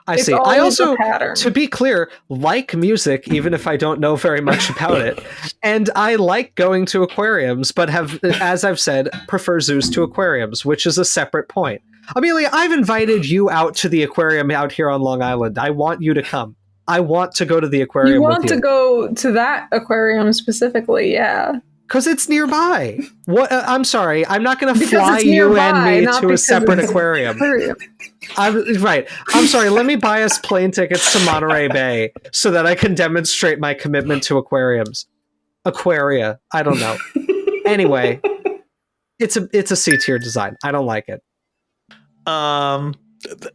I It's see. I always also, a pattern. to be clear, like music, even if I don't know very much about it. And I like going to aquariums, but have, as I've said, prefer zoos to aquariums, which is a separate point. Amelia, I've invited you out to the aquarium out here on Long Island. I want you to come. I want to go to the aquarium You with want to go to that aquarium specifically, yeah. Because it's nearby. What? I'm sorry. I'm not going to fly it's you nearby, and me not to a because separate it's aquarium. aquarium. Right. I'm sorry. Let me buy us plane tickets to Monterey Bay so that I can demonstrate my commitment to aquariums. Aquaria. I don't know. Anyway, it's a C tier design. I don't like it.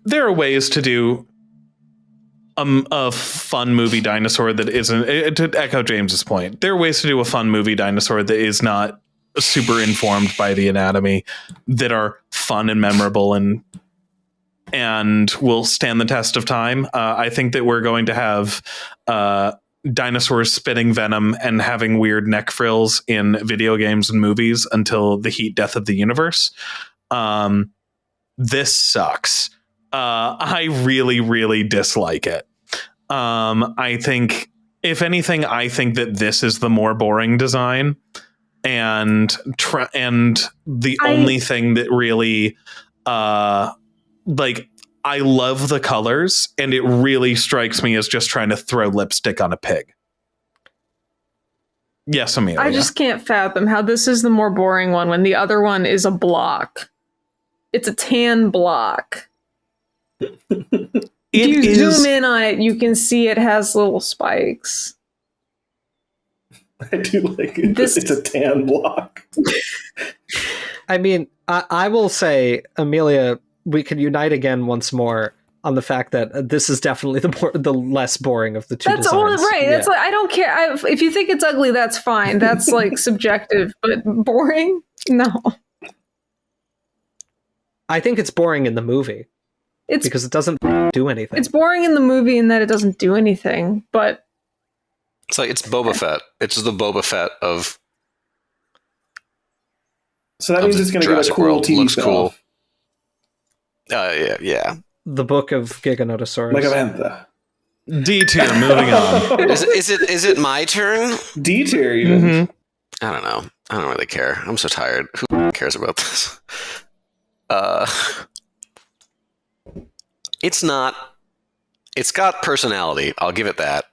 There are ways to do a fun movie dinosaur that isn't, to echo James's point, there are ways to do a fun movie dinosaur that is not super informed by the anatomy, that are fun and memorable and and will stand the test of time. I think that we're going to have dinosaurs spitting venom and having weird neck frills in video games and movies until the heat death of the universe. This sucks. I really, really dislike it. I think, if anything, I think that this is the more boring design, and the only thing that really, like, I love the colors, and it really strikes me as just trying to throw lipstick on a pig. Yes, Amelia. I just can't fathom how this is the more boring one when the other one is a block. It's a tan block. If you zoom in on it, you can see it has little spikes. I do like it. It's a tan block. I mean, I will say, Amelia, we can unite again once more on the fact that this is definitely the less boring of the two designs. All right. Yeah. That's like, I don't care. If you think it's ugly, that's fine. That's like subjective, but boring? No. I think it's boring in the movie. Because it doesn't do anything. It's boring in the movie in that it doesn't do anything, but it's like it's Boba Fett. It's the Boba Fett of. So that means it's going to get a cool TV looks cool. Yeah. The Book of Giganotosaurus. Like Amantha. D tier. Moving on. Is it my turn? D tier even. Mm-hmm. I don't know. I don't really care. I'm so tired. Who cares about this? It's not. It's got personality. I'll give it that.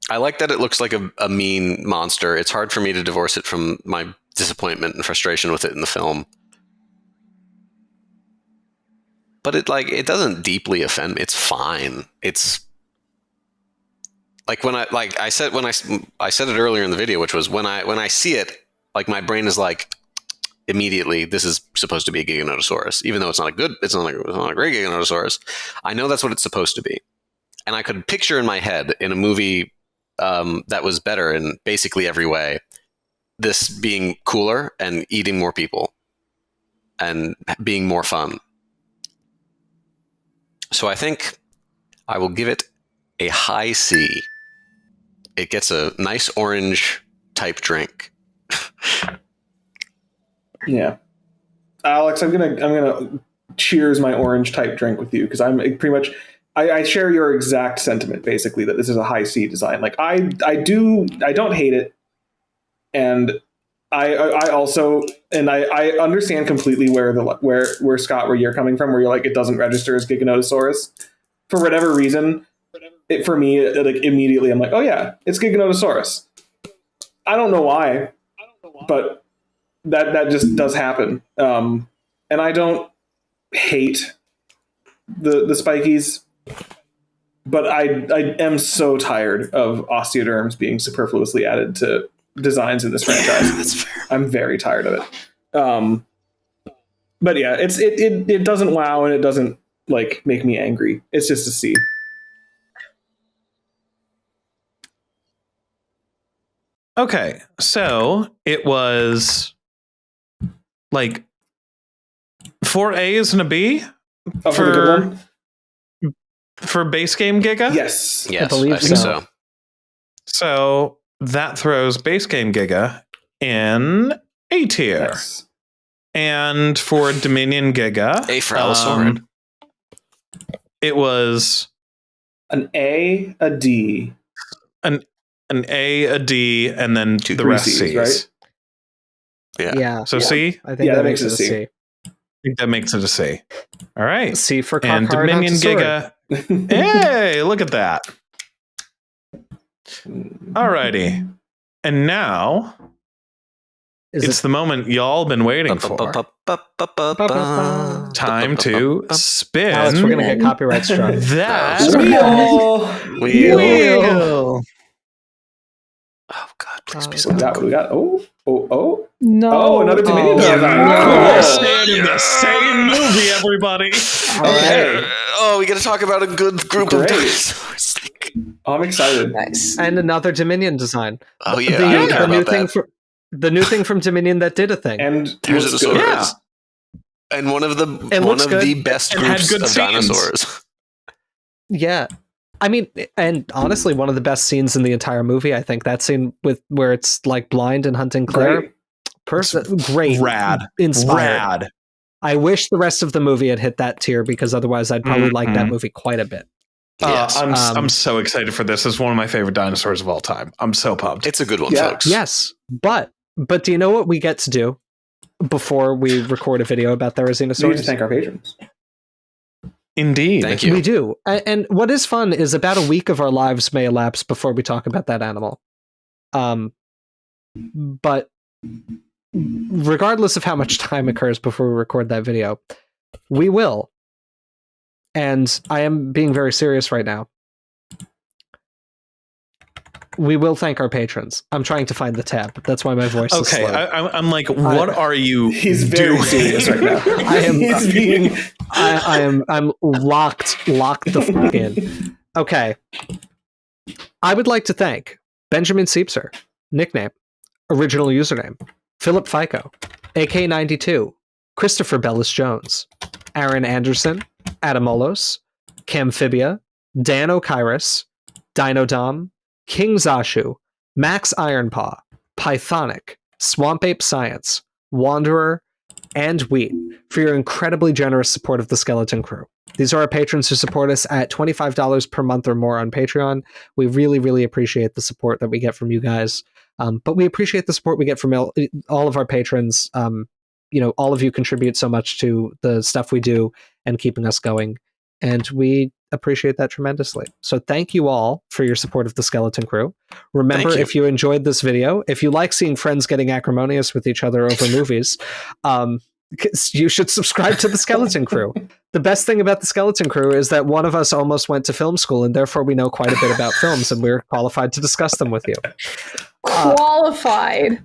I like that it looks like a mean monster. It's hard for me to divorce it from my disappointment and frustration with it in the film. But it doesn't deeply offend me. It's fine. It's like I said it earlier in the video, which was when I see it, like my brain is like, immediately, this is supposed to be a Giganotosaurus, even though it's not a great Giganotosaurus. I know that's what it's supposed to be, and I could picture in my head in a movie that was better in basically every way, this being cooler and eating more people and being more fun. So I think I will give it a high C. It gets a nice orange type drink. Yeah, Alex, I'm gonna cheers my orange type drink with you because I'm pretty much I share your exact sentiment basically that this is a high C design. Like I don't hate it, and I also understand completely where Scott, where you're coming from, where you're like it doesn't register as Giganotosaurus for whatever reason. For me, like immediately I'm like, oh yeah, it's Giganotosaurus. I don't know why, but that just does happen. And I don't hate the spikies, but I am so tired of osteoderms being superfluously added to designs in this franchise. That's fair. I'm very tired of it. But yeah, it doesn't wow and it doesn't like make me angry. It's just a C. Okay, so it was like 4 A's and a B for base game Giga? Yes, I believe so. So that throws base game Giga in A tier. Nice. And for Dominion Giga, A for Allosaurus. It was an A, a D, an A, a D, and then the three rest C's, C's. right? Yeah. So C? I think that makes it a C. I think that makes it a C. All right. C for And Dominion Giga. Hey, look at that. Alrighty. And now it's the moment y'all been waiting for. Time to spin. Alex, we're going to get copyright struck. That wheel. Oh God, please be something. We got no. Oh, another Dominion design. We're staying in the same movie, everybody. Okay. We got to talk about a good group of dinosaurs. I'm excited. Nice. And another Dominion design. Oh yeah, I don't care the new about thing that. the new thing from Dominion that did a thing. And There's a looks good. Yeah. And one of the best And had groups good of scenes. dinosaurs. Yeah. I mean, and honestly, one of the best scenes in the entire movie, I think, that scene where it's like blind and hunting Claire. Great. Rad. Inspired. Rad. I wish the rest of the movie had hit that tier, because otherwise I'd probably like that movie quite a bit. Yes. I'm so excited for this. It's one of my favorite dinosaurs of all time. I'm so pumped. It's a good one, folks. Yes. But do you know what we get to do before we record a video about Therizinosaurus? We need to thank our patrons. Indeed. Thank you. We do. And what is fun is about a week of our lives may elapse before we talk about that animal. But regardless of how much time occurs before we record that video, we will. And I am being very serious right now. We will thank our patrons. I'm trying to find the tab. That's why my voice is slow. I'm like, what are you He's very serious right now. I'm locked the fuck in. Okay. I would like to thank Benjamin Seepser, nickname, original username, Philip Fico, AK92, Christopher Bellis Jones, Aaron Anderson, Adamolos, Camphibia, Dan O'Kyrus, Dino Dom, King Zashu, Max Ironpaw, Pythonic, Swamp Ape Science, Wanderer, and Wheat for your incredibly generous support of the Skeleton Crew. These are our patrons who support us at $25 per month or more on Patreon. We really, really appreciate the support that we get from you guys. But we appreciate the support we get from all of our patrons. All of you contribute so much to the stuff we do and keeping us going. And we appreciate that tremendously. So thank you all for your support of the Skeleton Crew. Remember, if you enjoyed this video, if you like seeing friends getting acrimonious with each other over movies, you should subscribe to the Skeleton Crew. The best thing about the Skeleton Crew is that one of us almost went to film school, and therefore we know quite a bit about films, and we're qualified to discuss them with you. Qualified.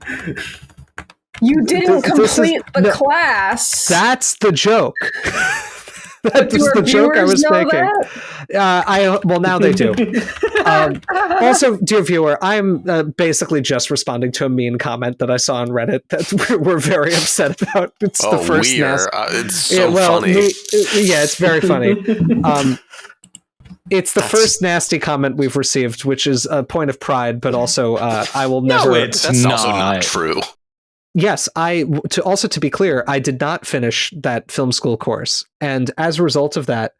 You didn't complete the class. That's the joke. That was the joke I was making. Well, now they do. Also, dear viewer, I'm basically just responding to a mean comment that I saw on Reddit that we're very upset about. It's the first it's so funny. It's very funny. It's the first nasty comment we've received, which is a point of pride, but also I will never. That's also not true. Yes, to be clear, I did not finish that film school course. And as a result of that,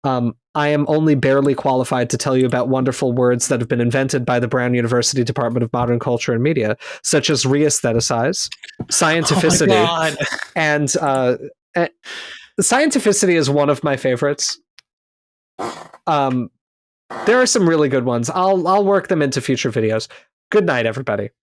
I am only barely qualified to tell you about wonderful words that have been invented by the Brown University Department of Modern Culture and Media, such as re-aestheticize, scientificity, and scientificity is one of my favorites. There are some really good ones. I'll work them into future videos. Good night, everybody.